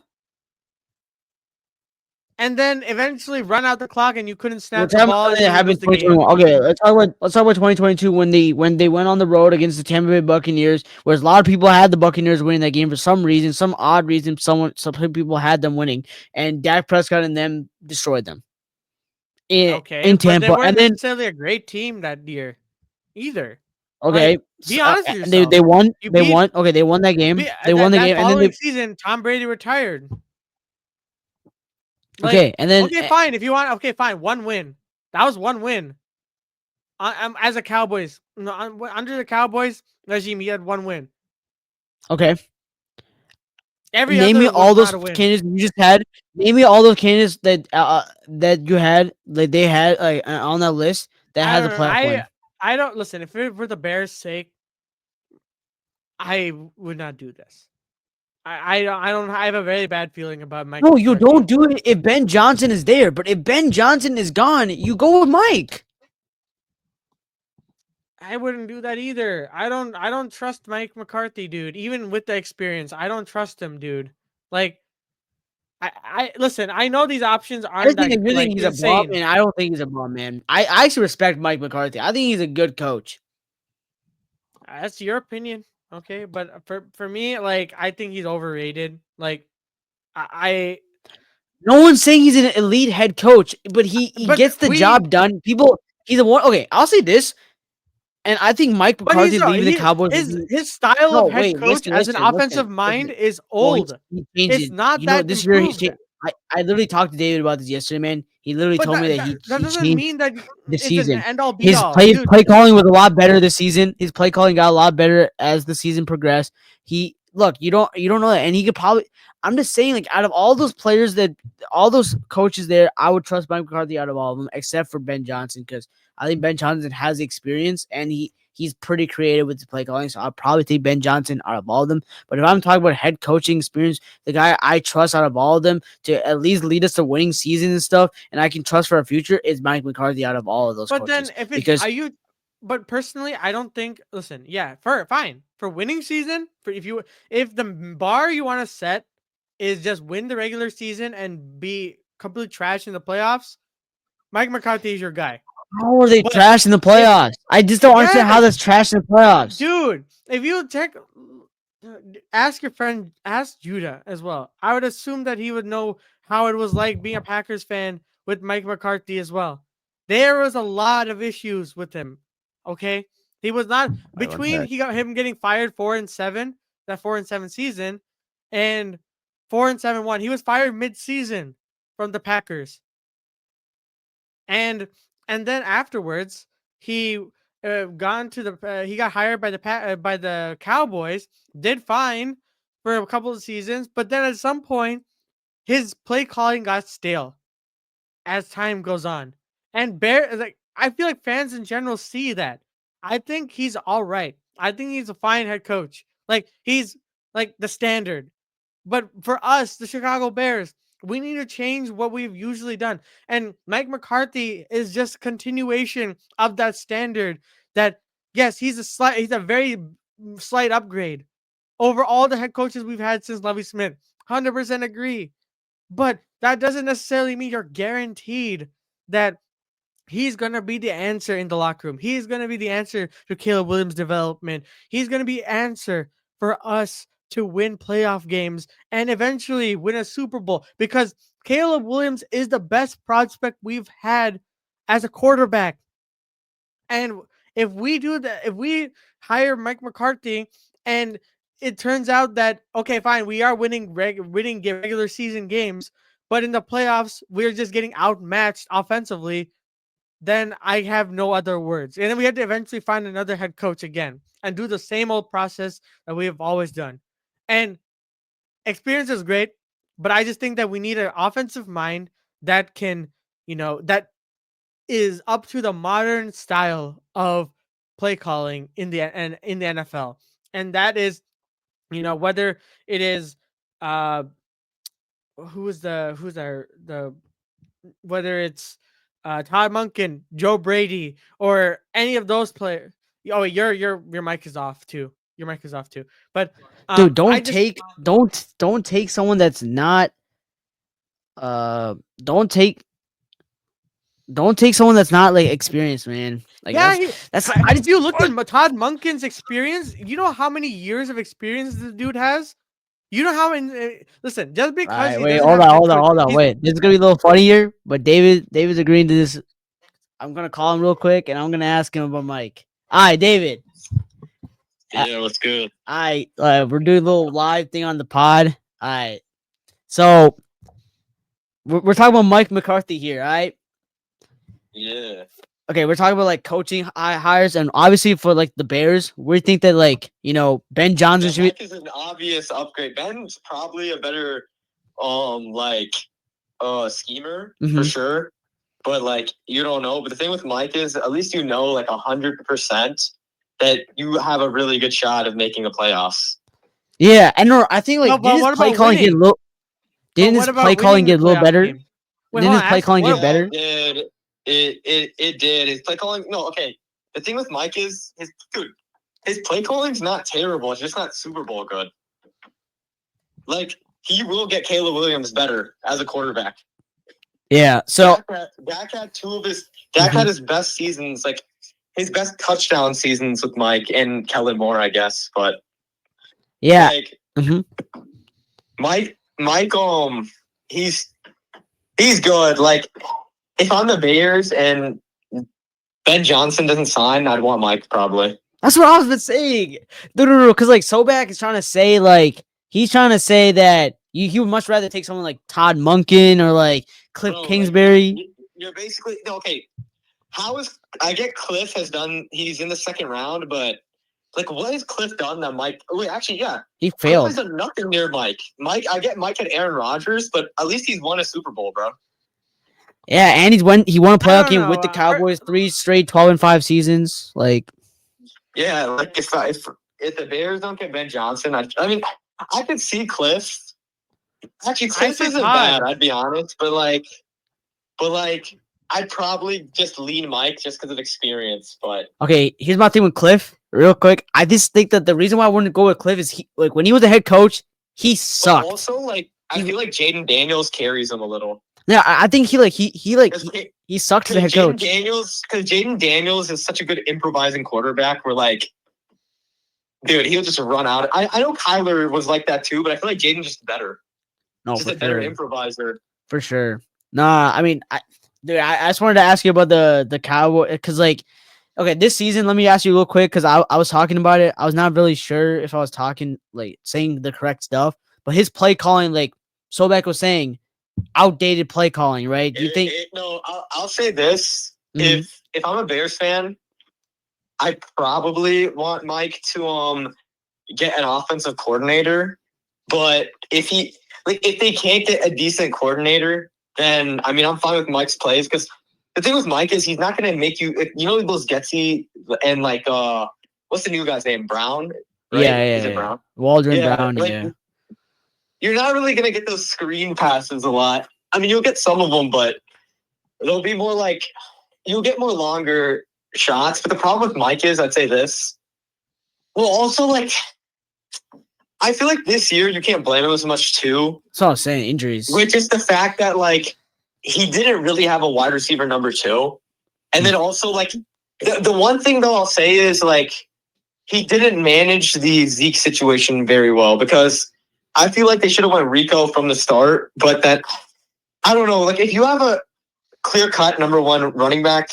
and then eventually run out the clock and you couldn't
we're
snap the
talking about
ball and
something
then
that
you
happened
lose
in
the game?
2021. Okay, let's talk about 2022 when they went on the road against the Tampa Bay Buccaneers, whereas a lot of people had the Buccaneers winning that game for some reason, some odd reason. Some people had them winning, and Dak Prescott and them destroyed them
Okay,
in
but they
Tampa,
weren't
and then
necessarily a great team that year either.
okay,
Like, be honest with
and they
yourself.
won.
You
They
beat
won. Okay, they won that game. They won
that
the
that
game, and then they
following season, Tom Brady retired. Like,
okay, and then
okay, fine. If you want, okay, fine. One win. That was one win. As a Cowboys, no, under the Cowboys regime, you had one win.
okay.
Every
Name me
other
all
was
those
not a win.
candidates you just had. Name me all those candidates that you had, like they had, like on that list that
I
had the
don't know.
playoff win.
I don't listen. If it were the Bears' sake, I would not do this. I have a very bad feeling about Mike
No, you
McCarthy.
don't do it if Ben Johnson is there. But if Ben Johnson is gone, you go with Mike.
I wouldn't do that either. I don't trust Mike McCarthy, dude. Even with the experience, I don't trust him, dude. Like I listen, I know these options
I just
aren't
think
that
if you think
like
he's a bum,
insane.
and I don't think he's a bum, man. I actually respect Mike McCarthy. I think he's a good coach.
That's your opinion. Okay, but for me, like I think he's overrated. Like I
No one's saying he's an elite head coach, but he
but
gets the job done. People, he's a one. Okay, I'll say this, and I think Mike
but he's
McCarthy leaving the
he
Cowboys would
his
be
his style
no.
of head
Wait,
coach as an offensive mind
listen.
is
No,
old.
he changed
It's
it.
not
You know,
that
this year he's
improved.
changed. I literally talked to David about this yesterday, man. He literally
But
told me
that
that
that,
he
that doesn't
changed
mean that
this
it's an
season.
end all be
His
all, dude.
play calling was a lot better this season. His play calling got a lot better as the season progressed. He look, you don't know that, and he could probably. I'm just saying, like out of all those players that all those coaches there, I would trust Mike McCarthy out of all of them, except for Ben Johnson, because I think Ben Johnson has the experience and he's pretty creative with his play calling. So I'll probably take Ben Johnson out of all of them. But if I'm talking about head coaching experience, the guy I trust out of all of them to at least lead us to winning seasons and stuff, and I can trust for our future is Mike McCarthy out of all of those
But then
coaches.
if it's
Because
are you but personally, I don't think listen, yeah, for fine. For winning season, for if the bar you want to set is just win the regular season and be complete trash in the playoffs, Mike McCarthy is your guy.
how are they
But
trash in the
if
playoffs? I just don't understand how
yes,
that's trash in the playoffs.
dude, if you check ask your friend, ask Judah as well. I would assume that he would know how it was like being a Packers fan with Mike McCarthy as well. There was a lot of issues with him. Okay, he was not
Wait, one
between
sec.
he got him getting fired 4-7 that 4-7 season and 4-7-1. He was fired mid-season from the Packers, and and then afterwards he he got hired by by the Cowboys, did fine for a couple of seasons, but then at some point his play calling got stale as time goes on. And Bear like I feel like fans in general see that. I think he's all right. I think he's a fine head coach. Like he's like the standard. But for us, the Chicago Bears, we need to change what we've usually done. And Mike McCarthy is just continuation of that standard that yes, he's a very slight upgrade over all the head coaches we've had since Lovie Smith. 100% agree. But that doesn't necessarily mean you're guaranteed that he's going to be the answer in the locker room. He's going to be the answer to Caleb Williams' development. He's going to be answer for us to win playoff games and eventually win a Super Bowl because Caleb Williams is the best prospect we've had as a quarterback. And if we do that, if we hire Mike McCarthy and it turns out that okay, fine, we are winning regular season games, but in the playoffs we're just getting outmatched offensively, then I have no other words. And then we had to eventually find another head coach again and do the same old process that we have always done. And experience is great, but I just think that we need an offensive mind that can, that is up to the modern style of play calling and in the NFL. And that is, whether it is who's the whether it's Todd Monken, Joe Brady, or any of those players. Oh, your mic is off too. Your mic is off too. But
Dude,
I just
don't take someone that's not uh don't take don't take someone that's not like experienced, man. Like
yeah.
that's I
If
just
you looked at Todd Monken's experience, you know how many years of experience this dude has. You know how many. Listen, just
all
because
right,
he
wait,
doesn't have a head coach,
hold on,
he's
wait. This is gonna be a little funny here, but David's agreeing to this. I'm gonna call him real quick and I'm gonna ask him about Mike. All right, David.
Yeah, what's good?
All right, we're doing a little live thing on the pod. All right, so we're talking about Mike McCarthy here. All right.
Yeah.
Okay, we're talking about like coaching hires, and obviously for like the Bears, we think that like Ben Johnson
Yeah,
should
Mike
be.
is an obvious upgrade. Ben's probably a better like schemer for
Mhm.
sure. But like you don't know. But the thing with Mike is at least you know like 100% that you have a really good shot of making the playoffs.
Yeah, and no, I think like
No, but
didn't
what
his play
about
calling get a
winning?
little?
But
Didn't
what
his play
about
calling
winning the
get a little
playoff
better?
game? Wait,
Didn't
hold
his
on.
play
Ask,
calling get
what?
better?
It did. His play calling. No, okay. The thing with Mike is his play calling's not terrible. It's just not Super Bowl good. Like he will get Caleb Williams better as a quarterback.
Yeah. So
Dak had two of his. Dak had his best seasons, like his best touchdown seasons with Mike and Kellen Moore, I guess. But
yeah.
like
Mhm.
Mike, he's good. Like if I'm the Bears and Ben Johnson doesn't sign, I'd want Mike probably.
That's what I was been saying. No, because like Soback is trying to say like he's trying to say that he would much rather take someone like Todd Monken or like Cliff
Bro,
Kingsbury.
Like, you're basically okay. I get Cliff has done? He's in the second round, but like, what has Cliff done that Mike? Wait, actually, yeah,
He
Cliff
failed.
has done nothing near Mike. I get Mike had Aaron Rodgers, but at least he's won a Super Bowl, bro.
Yeah, and he won a playoff
don't
game
know.
with the Cowboys 3 straight 12-5 seasons. Like
Yeah, like if the Bears don't get Ben Johnson, I mean, I could see Cliff. Actually, Cliff
say
isn't
Todd.
bad. I'd be honest, but I'd probably just lean Mike just because of experience. But
okay, here's my thing with Cliff. Real quick, I just think that the reason why I wouldn't go with Cliff is he like when he was the head coach, he sucked.
also, like I feel like Jaden Daniels carries him a little.
Yeah, I think he sucked as a head coach.
Because Jaden Daniels is such a good improvising quarterback. Where like, dude, he'll just run out. I know Kyler was like that too, but I feel like Jaden's just better.
No,
Just
for
a better
sure.
improviser.
For sure. Nah, I mean, I just wanted to ask you about the Cowboy because like, okay, this season. Let me ask you real quick because I was talking about it. I was not really sure if I was talking like saying the correct stuff, but his play calling, like Sobek was saying, outdated play calling, right? Do you think?
No, I'll say this:
Mhm.
if I'm a Bears fan, I probably want Mike to get an offensive coordinator. But if they can't get a decent coordinator, then I mean I'm fine with Mike's plays because the thing with Mike is he's not going to make you. You know those Getsy and like what's the new guy's name? Brown, right?
Yeah,
Is it Brown?
Waldron
Yeah,
Brown,
like,
yeah.
You're not really going to get those screen passes a lot. I mean, you'll get some of them, but it'll be more like you'll get more longer shots. But the problem with Mike is, I'd say this. Well, also like I feel like this year you can't blame him as much too.
That's all I was saying. Injuries.
Which is the fact that like he didn't really have a wide receiver number 2. And then also like the one thing though I'll say is like he didn't manage the Zeke situation very well because I feel like they should have went Rico from the start, but that I don't know, like if you have a clear cut number 1 running back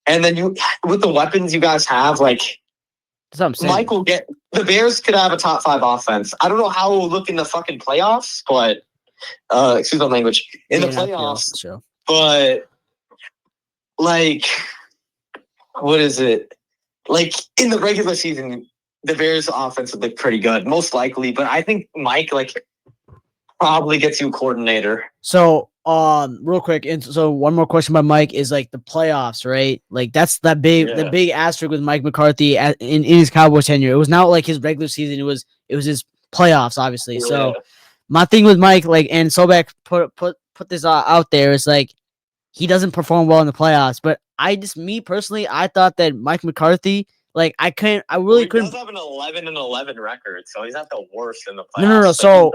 and then you with the weapons you guys have, like
That's what I'm saying.
Mike will get the Bears could have a top 5 offense. I don't know how it will look in the fucking playoffs, but excuse my language. In the playoffs,
Sure.
but like what is it? Like in the regular season, the Bears offense would look pretty good, most likely. But I think Mike like probably gets you a coordinator.
So, real quick, and so one more question by Mike is like the playoffs, right? Like that's the big asterisk with Mike McCarthy in his Cowboys tenure. It was not like his regular season; it was his playoffs, obviously.
Yeah.
So, my thing with Mike, like, and Sobek put this out there is like he doesn't perform well in the playoffs. But me personally, I thought that Mike McCarthy, like, I really couldn't.
He does have an 11-11 record, so he's not the worst in the playoffs.
No.
Like,
So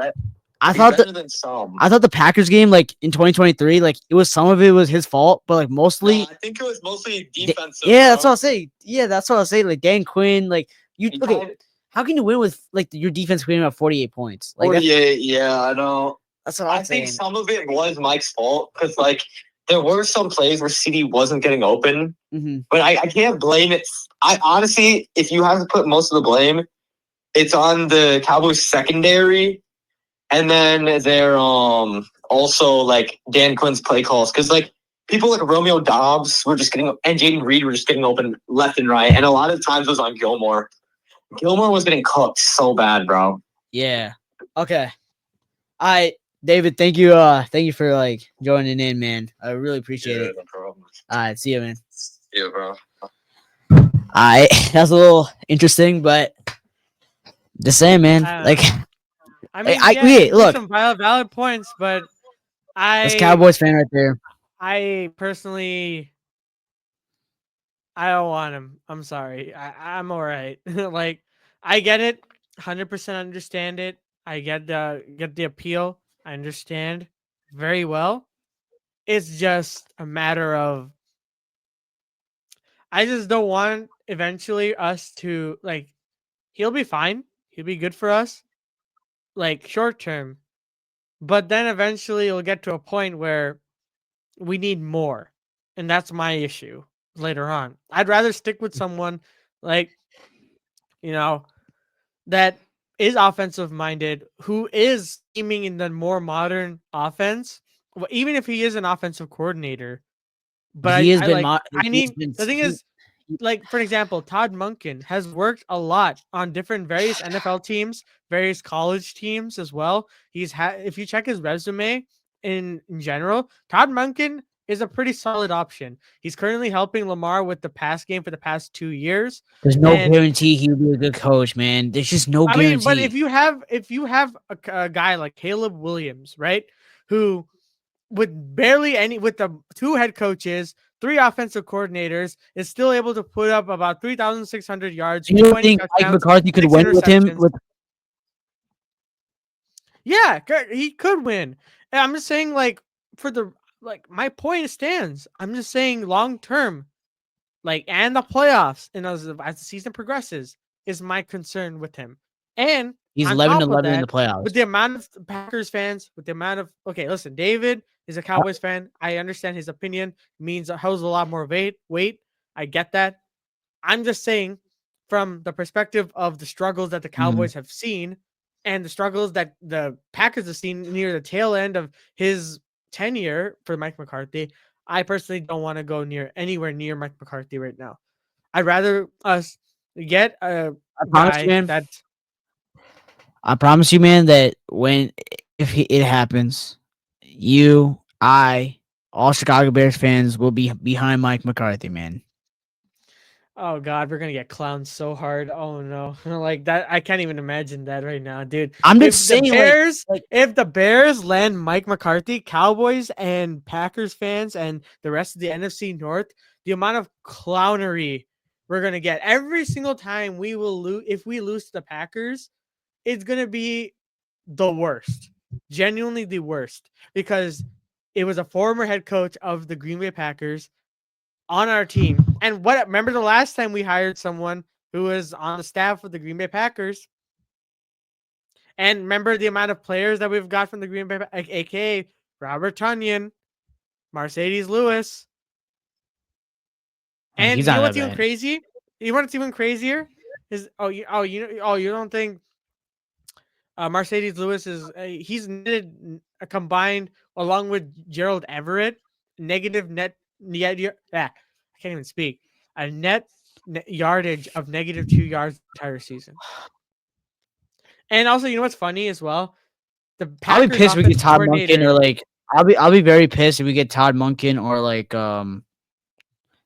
I
he's
thought
better than some.
I thought the Packers game, like in 2023, like it was some of it was his fault, but like mostly,
I think it was mostly defensive.
yeah, that's what I'll say. Yeah, that's what I'll say. Like Dan Quinn, like how can you win with like your defense winning about 48 points? Like
48, yeah, I know.
That's what I'm saying.
I think some of it was Mike's fault because like there were some plays where CD wasn't getting open, but I can't blame it. I honestly, if you have to put most of the blame, it's on the Cowboys secondary. And then they're also like Dan Quinn's play calls because like people like Romeo Dobbs were just getting and Jaden Reed were just getting open left and right, and a lot of times it was on Gilmore. Gilmore was getting cooked so bad, bro.
Yeah. Okay. David, thank you for like joining in, man. I really appreciate it.
No problem.
All right, see you, man.
Yeah, bro.
All right, that's a little interesting, but Just saying, man.
I don't
Like,
know. I mean, yeah,
wait,
there's
look,
some valid points, but
that's
I
Cowboys fan right there.
I personally I don't want him. I'm sorry. I'm all right. Like I get it. 100% understand it. I get the appeal. I understand very well. It's just a matter of I just don't want eventually us to like he'll be fine. He'll be good for us like short term. But then eventually it'll get to a point where we need more. And that's my issue later on. I'd rather stick with someone like, you know, that is offensive minded, who is scheming in the more modern offense. Well, even if he is an offensive coordinator, but
He has
I
been,
like I
he has
need
been,
the thing is like for example, Todd Monken has worked a lot on different various NFL teams, various college teams as well. He's had if you check his resume in general, Todd Monken is a pretty solid option. He's currently helping Lamar with the pass game for the past 2 years.
there's no
And
guarantee he'll be a good coach, man. There's just no
I mean, but
guarantee.
if you have a guy like Caleb Williams, right, who with barely any with the two head coaches, three offensive coordinators, is still able to put up about 3,600 yards,
You don't
20
think Mike
touchdowns,
McCarthy could
6
win with him?
interceptions. Yeah, he could win. And I'm just saying, like for the like my point stands. I'm just saying long term, like and the playoffs, and as the season progresses, is my concern with him. And
He's
on
11
top of
11 in the
that,
playoffs.
with the amount of Packers fans, with the amount of listen, David is a Cowboys fan. I understand his opinion means holds a lot more weight. I get that. I'm just saying, from the perspective of the struggles that the
Mhm.
Cowboys have seen and the struggles that the Packers have seen near the tail end of his tenure for Mike McCarthy, I personally don't want to go anywhere near Mike McCarthy right now. I'd rather us get a
I promise you,
guy
man.
that
I promise you, man, that it happens, you, I, all Chicago Bears fans will be behind Mike McCarthy, man.
oh god, we're gonna get clowned so hard. Oh no. Like that I can't even imagine that right now, dude.
I'm
If
just
the
saying,
Bears
like
if the Bears land Mike McCarthy, Cowboys and Packers fans and the rest of the NFC North, the amount of clownery we're gonna get every single time we will lose if we lose to the Packers, it's gonna be the worst. Genuinely the worst. Because it was a former head coach of the Green Bay Packers on our team. And what remember the last time we hired someone who was on the staff of the Green Bay Packers? And remember the amount of players that we've got from the Green Bay, aka Robert Tunyon, Mercedes Lewis. And
he's
you know
not that
what's even
bad.
crazy? You know what's even crazier? Is you don't think Mercedes Lewis is he's netted a combined along with Gerald Everett negative I can't even speak a net yardage of -2 yards the entire season. And also, you know what's funny as well? The
I'll be
Packers
pissed if we get
offensive
Todd Monken or
coordinator
like I'll be very pissed if we get Todd Monken or like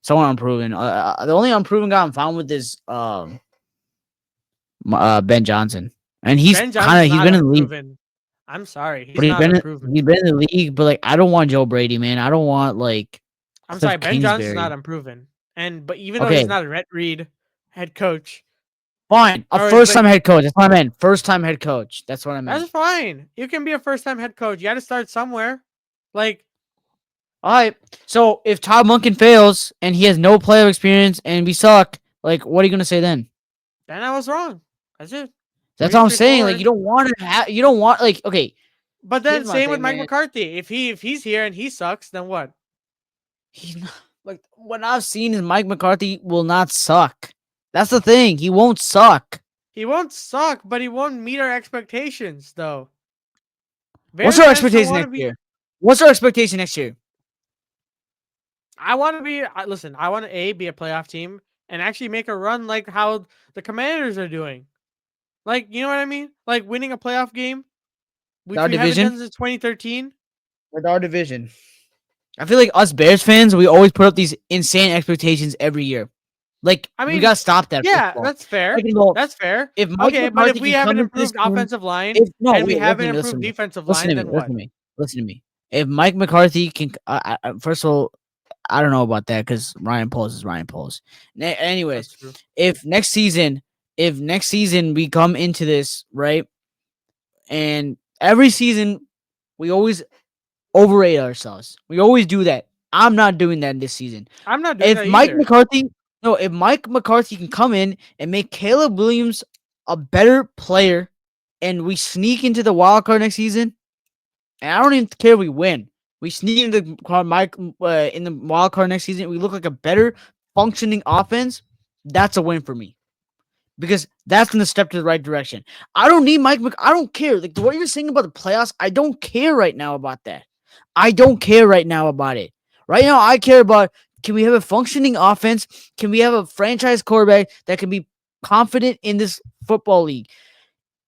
someone unproven. The only unproven guy I'm fine with is Ben Johnson, and
Ben Johnson's
he's
not
been in the league,
unproven. I'm sorry,
but
he's not unproven.
he's been in the league. But like, I don't want Joe Brady, man. I don't want like
I'm sorry,
Cliff
Ben Johnson's not
Kingsbury.
unproven. And but even though he's
Okay,
not a Rhett Reed head coach,
fine, a
or
first time
like
head coach. That's what I meant. First time head coach. That's what I meant.
that's fine. You can be a first time head coach. You got to start somewhere. Like
All right. So if Todd Monken fails and he has no player experience and we suck, like, what are you gonna say then?
then I was wrong. That's it.
That's
Pretty
all I'm saying. Like,
straightforward.
you don't want to have. You don't want like. Okay,
But
here's
then
my
same with
thing,
Mike
man.
McCarthy. If he's here and he sucks, then what?
He's not like what I've seen is Mike McCarthy will not suck. That's the thing. He won't suck.
He won't suck, but he won't meet our expectations, though.
What's
Bears
our
fans don't
expectation
want to
next
be.
year? What's our expectation next year?
I want to be. Listen, I want to be a playoff team and actually make a run like how the Commanders are doing. Like, you know what I mean? Like winning a playoff game,
With
which
our
we haven't
division.
done since 2013.
With our division. I feel like us Bears fans, we always put up these insane expectations every year. Like,
I
we
mean,
gotta stop that. First
yeah,
of all.
that's fair.
Second of all,
That's fair.
if Mike
Okay, but if
McCarthy
we
can
have an
come into this
improved
room,
offensive line
if no,
and we
wait,
have an
listen
improved
to me,
defensive
listen
line,
to me,
then
listen
what?
to me, listen to me. If Mike McCarthy can, first of all, I don't know about that because Ryan Poles is Ryan Poles. Anyways,
That's true.
if next season, we come into this right, and every season we always overrate ourselves. We always do that. I'm not doing that this season.
I'm not doing
If
that
Mike
either.
McCarthy, no, if Mike McCarthy can come in and make Caleb Williams a better player, and we sneak into the wild card next season, and I don't even care if we win. We sneak into in the wild card next season. We look like a better functioning offense. That's a win for me because that's going to step to the right direction. I don't need I don't care. Like what you're saying about the playoffs, I don't care right now about that. I don't care right now about it. Right now, I care about can we have a functioning offense? Can we have a franchise quarterback that can be confident in this football league?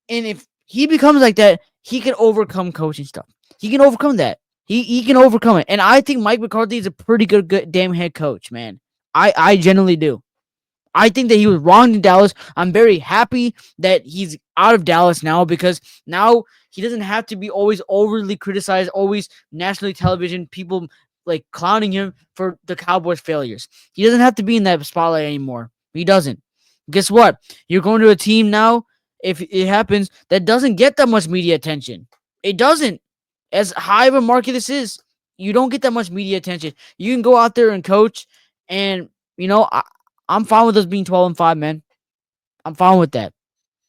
And if he becomes like that, he can overcome coaching stuff. He can overcome that. He can overcome it. And I think Mike McCarthy is a pretty good damn head coach, man. I genuinely do. I think that he was wrong in Dallas. I'm very happy that he's out of Dallas now because now he doesn't have to be always overly criticized, always nationally television, people like clowning him for the Cowboys' failures. He doesn't have to be in that spotlight anymore. He doesn't. Guess what? You're going to a team now, if it happens, that doesn't get that much media attention. It doesn't. As high of a market this is, you don't get that much media attention. You can go out there and coach, and you know, I'm fine with us being 12-5, man. I'm fine with that.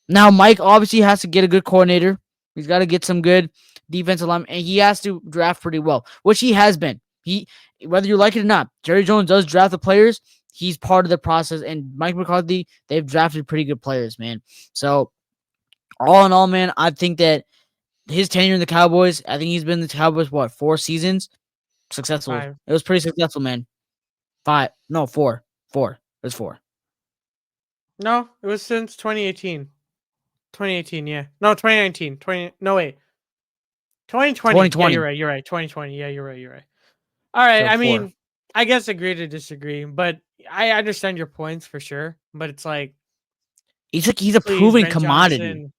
Now, Mike obviously has to get a good coordinator. He's got to get some good defensive line, and he has to draft pretty well, which he has been. Whether you like it or not, Jerry Jones does draft the players. He's part of the process, and Mike McCarthy, they've drafted pretty good players, man. So, all in all, man, I think that his tenure in the Cowboys, I think he's been in the Cowboys, 4 seasons? Successful.
5.
It was pretty successful, man. 5. No, 4. 4. It was 4.
No, it was since 2018. 2018, yeah. No, 2019. 20 No, wait. 2020. Yeah,
2020.
you're right. 2020. Yeah, you're right. All right.
So
I
4.
mean, I guess agree to disagree, but I understand your points for sure. But it's like,
He's a
please,
proven
Ben
commodity.
Johnson.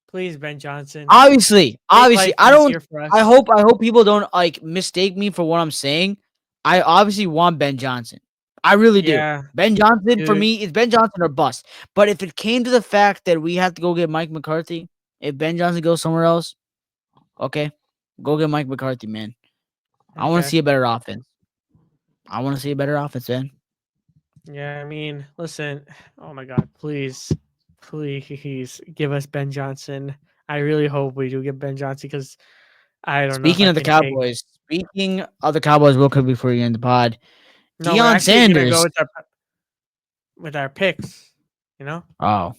Please, Ben Johnson.
Obviously,
Make
obviously,
life
I don't.
easier for us.
I hope people don't like mistake me for what I'm saying. I obviously want Ben Johnson. I really do.
Yeah,
Ben Johnson for
dude.
me is Ben Johnson or bust. But if it came to the fact that we have to go get Mike McCarthy, if Ben Johnson goes somewhere else, okay, go get Mike McCarthy, man. I want to
Okay.
see a better offense. I want to see a better offense, man.
Yeah, I mean, listen. Oh my God, please give us Ben Johnson. I really hope we do get Ben Johnson because I don't know if
Speaking
I
of the
can take.
Cowboys, real quick before you end the pod,
No, we're
Deion
actually gonna go
Sanders.
with our picks. You know.
Oh,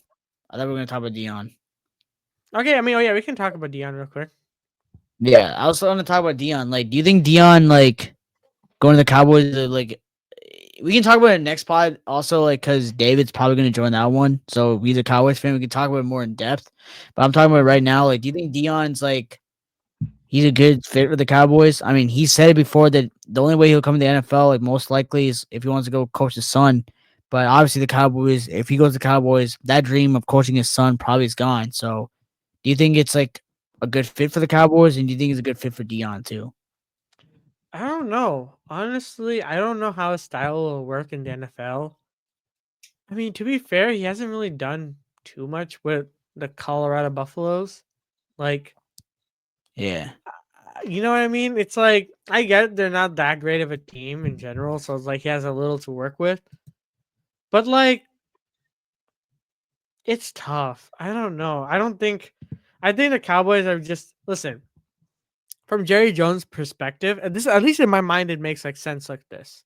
I thought we were gonna talk about Deion.
Okay, I mean, oh yeah, we can talk about Dion real quick.
Yeah, I was going to talk about Deion. Like, do you think Deion like going to the Cowboys? Like, we can talk about it next pod also, like, because David's probably going to join that one. So he's a Cowboys fan. We can talk about it more in depth. But I'm talking about it right now. Like, do you think Deion's like he's a good fit for the Cowboys? I mean, he said it before that the only way he'll come to the NFL, like, most likely, is if he wants to go coach his son. But obviously, the Cowboys, if he goes to the Cowboys, that dream of coaching his son probably is gone. So, do you think it's like a good fit for the Cowboys, and do you think it's a good fit for Deion too?
I don't know. Honestly, I don't know how his style will work in the NFL. I mean, to be fair, he hasn't really done too much with the Colorado Buffaloes. Like,
Yeah.
you know what I mean? It's like I get they're not that great of a team in general, so it's like he has a little to work with. But like, it's tough. I don't know. I think the Cowboys are just listen from Jerry Jones' perspective, and this at least in my mind it makes like sense like this.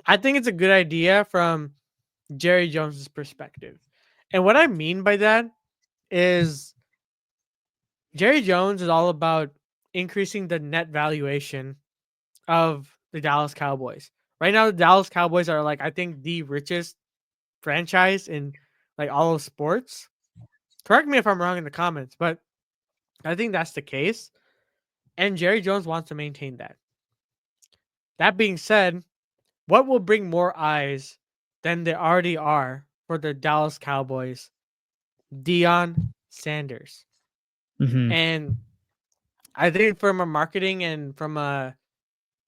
I think it's a good idea from Jerry Jones's perspective. And what I mean by that is Jerry Jones is all about increasing the net valuation of the Dallas Cowboys. Right now, the Dallas Cowboys are like, I think, the richest franchise in like all of sports. Correct me if I'm wrong in the comments, but I think that's the case. And Jerry Jones wants to maintain that. That being said, what will bring more eyes than they already are for the Dallas Cowboys, Deion Sanders.
Mm-hmm.
And I think from a marketing and from a,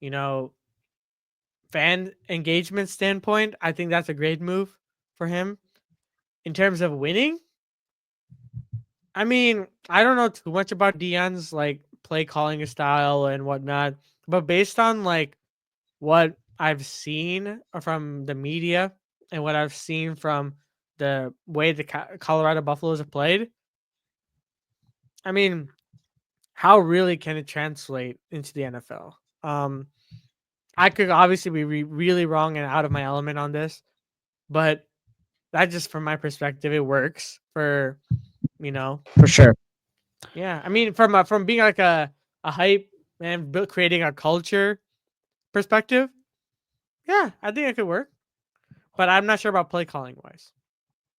you know, fan engagement standpoint, I think that's a great move for him. In terms of winning, I mean, I don't know too much about Deion's like play calling style and whatnot, but based on like what I've seen from the media and what I've seen from the way the Colorado Buffaloes have played, I mean, how really can it translate into the NFL? I could obviously be really wrong and out of my element on this, but that just from my perspective, it works for, you know,
For sure.
yeah. I mean, from being like a hype and creating a culture perspective, yeah, I think it could work. But I'm not sure about play calling wise.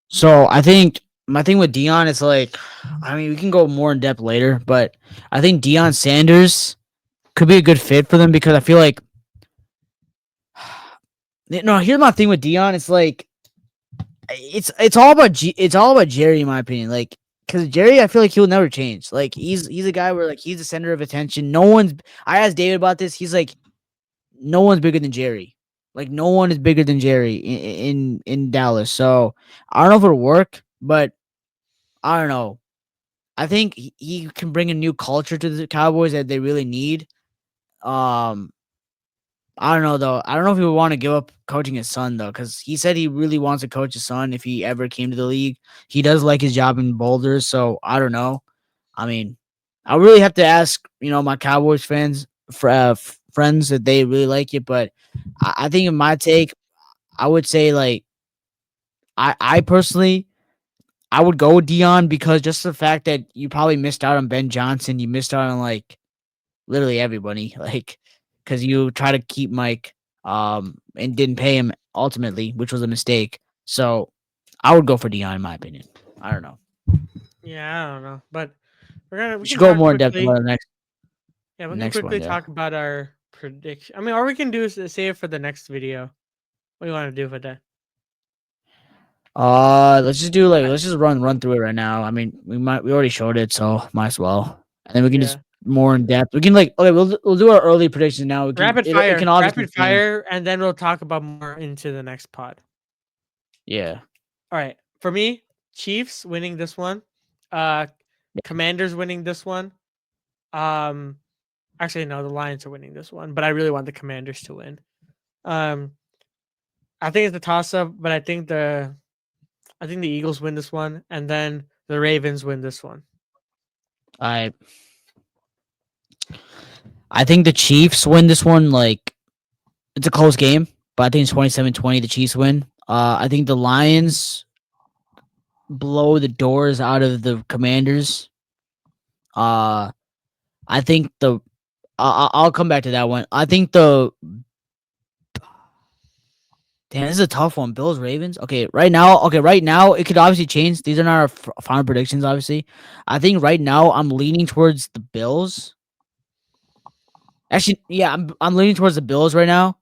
So I think my thing with Dion is like, I mean, we can go more in depth later, but I think Deion Sanders could be a good fit for them because I feel like, no, here's my thing with Dion. It's like, it's all about it's all about Jerry in my opinion. Like, because Jerry, I feel like he'll never change. Like, he's a guy where like he's the center of attention. No one's. I asked David about this. He's like, no one's bigger than Jerry. Like, no one is bigger than Jerry in Dallas. So I don't know if it'll work, but I don't know. I think he can bring a new culture to the Cowboys that they really need. Um, I don't know though. I don't know if he would want to give up coaching his son though, because he said he really wants to coach his son if he ever came to the league. He does like his job in Boulder, so I don't know. I mean, I really have to ask, my Cowboys fans, friends, that they really like it. But I think in my take, I would say like I personally I would go with Dion because just the fact that you probably missed out on Ben Johnson, you missed out on like literally everybody, like because you try to keep Mike, and didn't pay him ultimately, which was a mistake. So I would go for Dion in my opinion. I don't know.
Yeah, I don't know, but we
We
can
should go
talk
more in depth
quickly.
about the
Yeah, we can
next one.
quickly
Yeah.
talk about our prediction. I mean, all we can do is save for the next video. What do you want to do for that?
Let's just do like let's just run through it right now. I mean, we already showed it, so might as well, and then we can just
Yeah,
more in depth. We can like okay, we'll do our early predictions now. We can it can obviously
rapid
change.
fire, and then we'll talk about more into the next pod.
Yeah.
All right, for me, Chiefs winning this one. Uh, Commanders winning this one. Um, Actually, no, the Lions are winning this one, but I really want the Commanders to win. Um, I think it's a toss up, but I think the Eagles win this one, and then the Ravens win this one.
I I think the Chiefs win this one. Like it's a close game, but I think it's 27-20. The Chiefs win. I think the Lions blow the doors out of the Commanders. Uh, I think I'll come back to that one. I think the damn, this is a tough one. Bills Ravens. Okay, right now it could obviously change. These are not our final predictions. Obviously, I think right now I'm leaning towards the Bills. Actually, yeah, I'm leaning towards the Bills right now.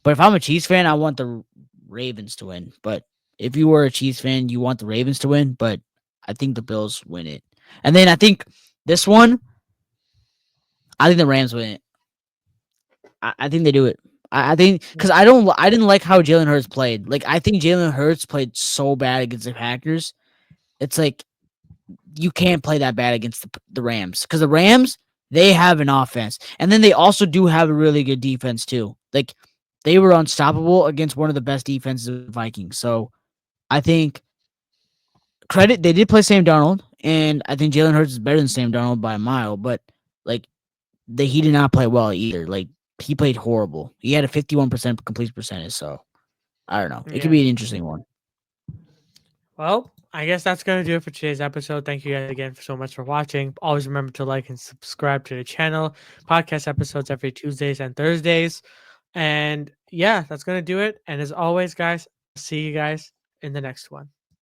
But if I'm a Chiefs fan, I want the Ravens to win. But if you were a Chiefs fan, you want the Ravens to win. But I think the Bills win it. And then I think this one, I think the Rams win it. I think they do it. I think because I didn't like how Jalen Hurts played. Like I think Jalen Hurts played so bad against the Packers. It's like you can't play that bad against the Rams because the Rams they have an offense and then they also do have a really good defense too. Like they were unstoppable against one of the best defenses of the Vikings. So I think credit they did play Sam Darnold, and I think Jalen Hurts is better than Sam Darnold by a mile. But like he did not play well either. Like he played horrible. He had a 51% completion percentage. So I don't know. It could
Yeah.
be an interesting one.
Well, I guess that's going to do it for today's episode. Thank you guys again so much for watching. Always remember to like and subscribe to the channel. Podcast episodes every Tuesdays and Thursdays. And yeah, that's going to do it. And as always, guys, see you guys in the next one.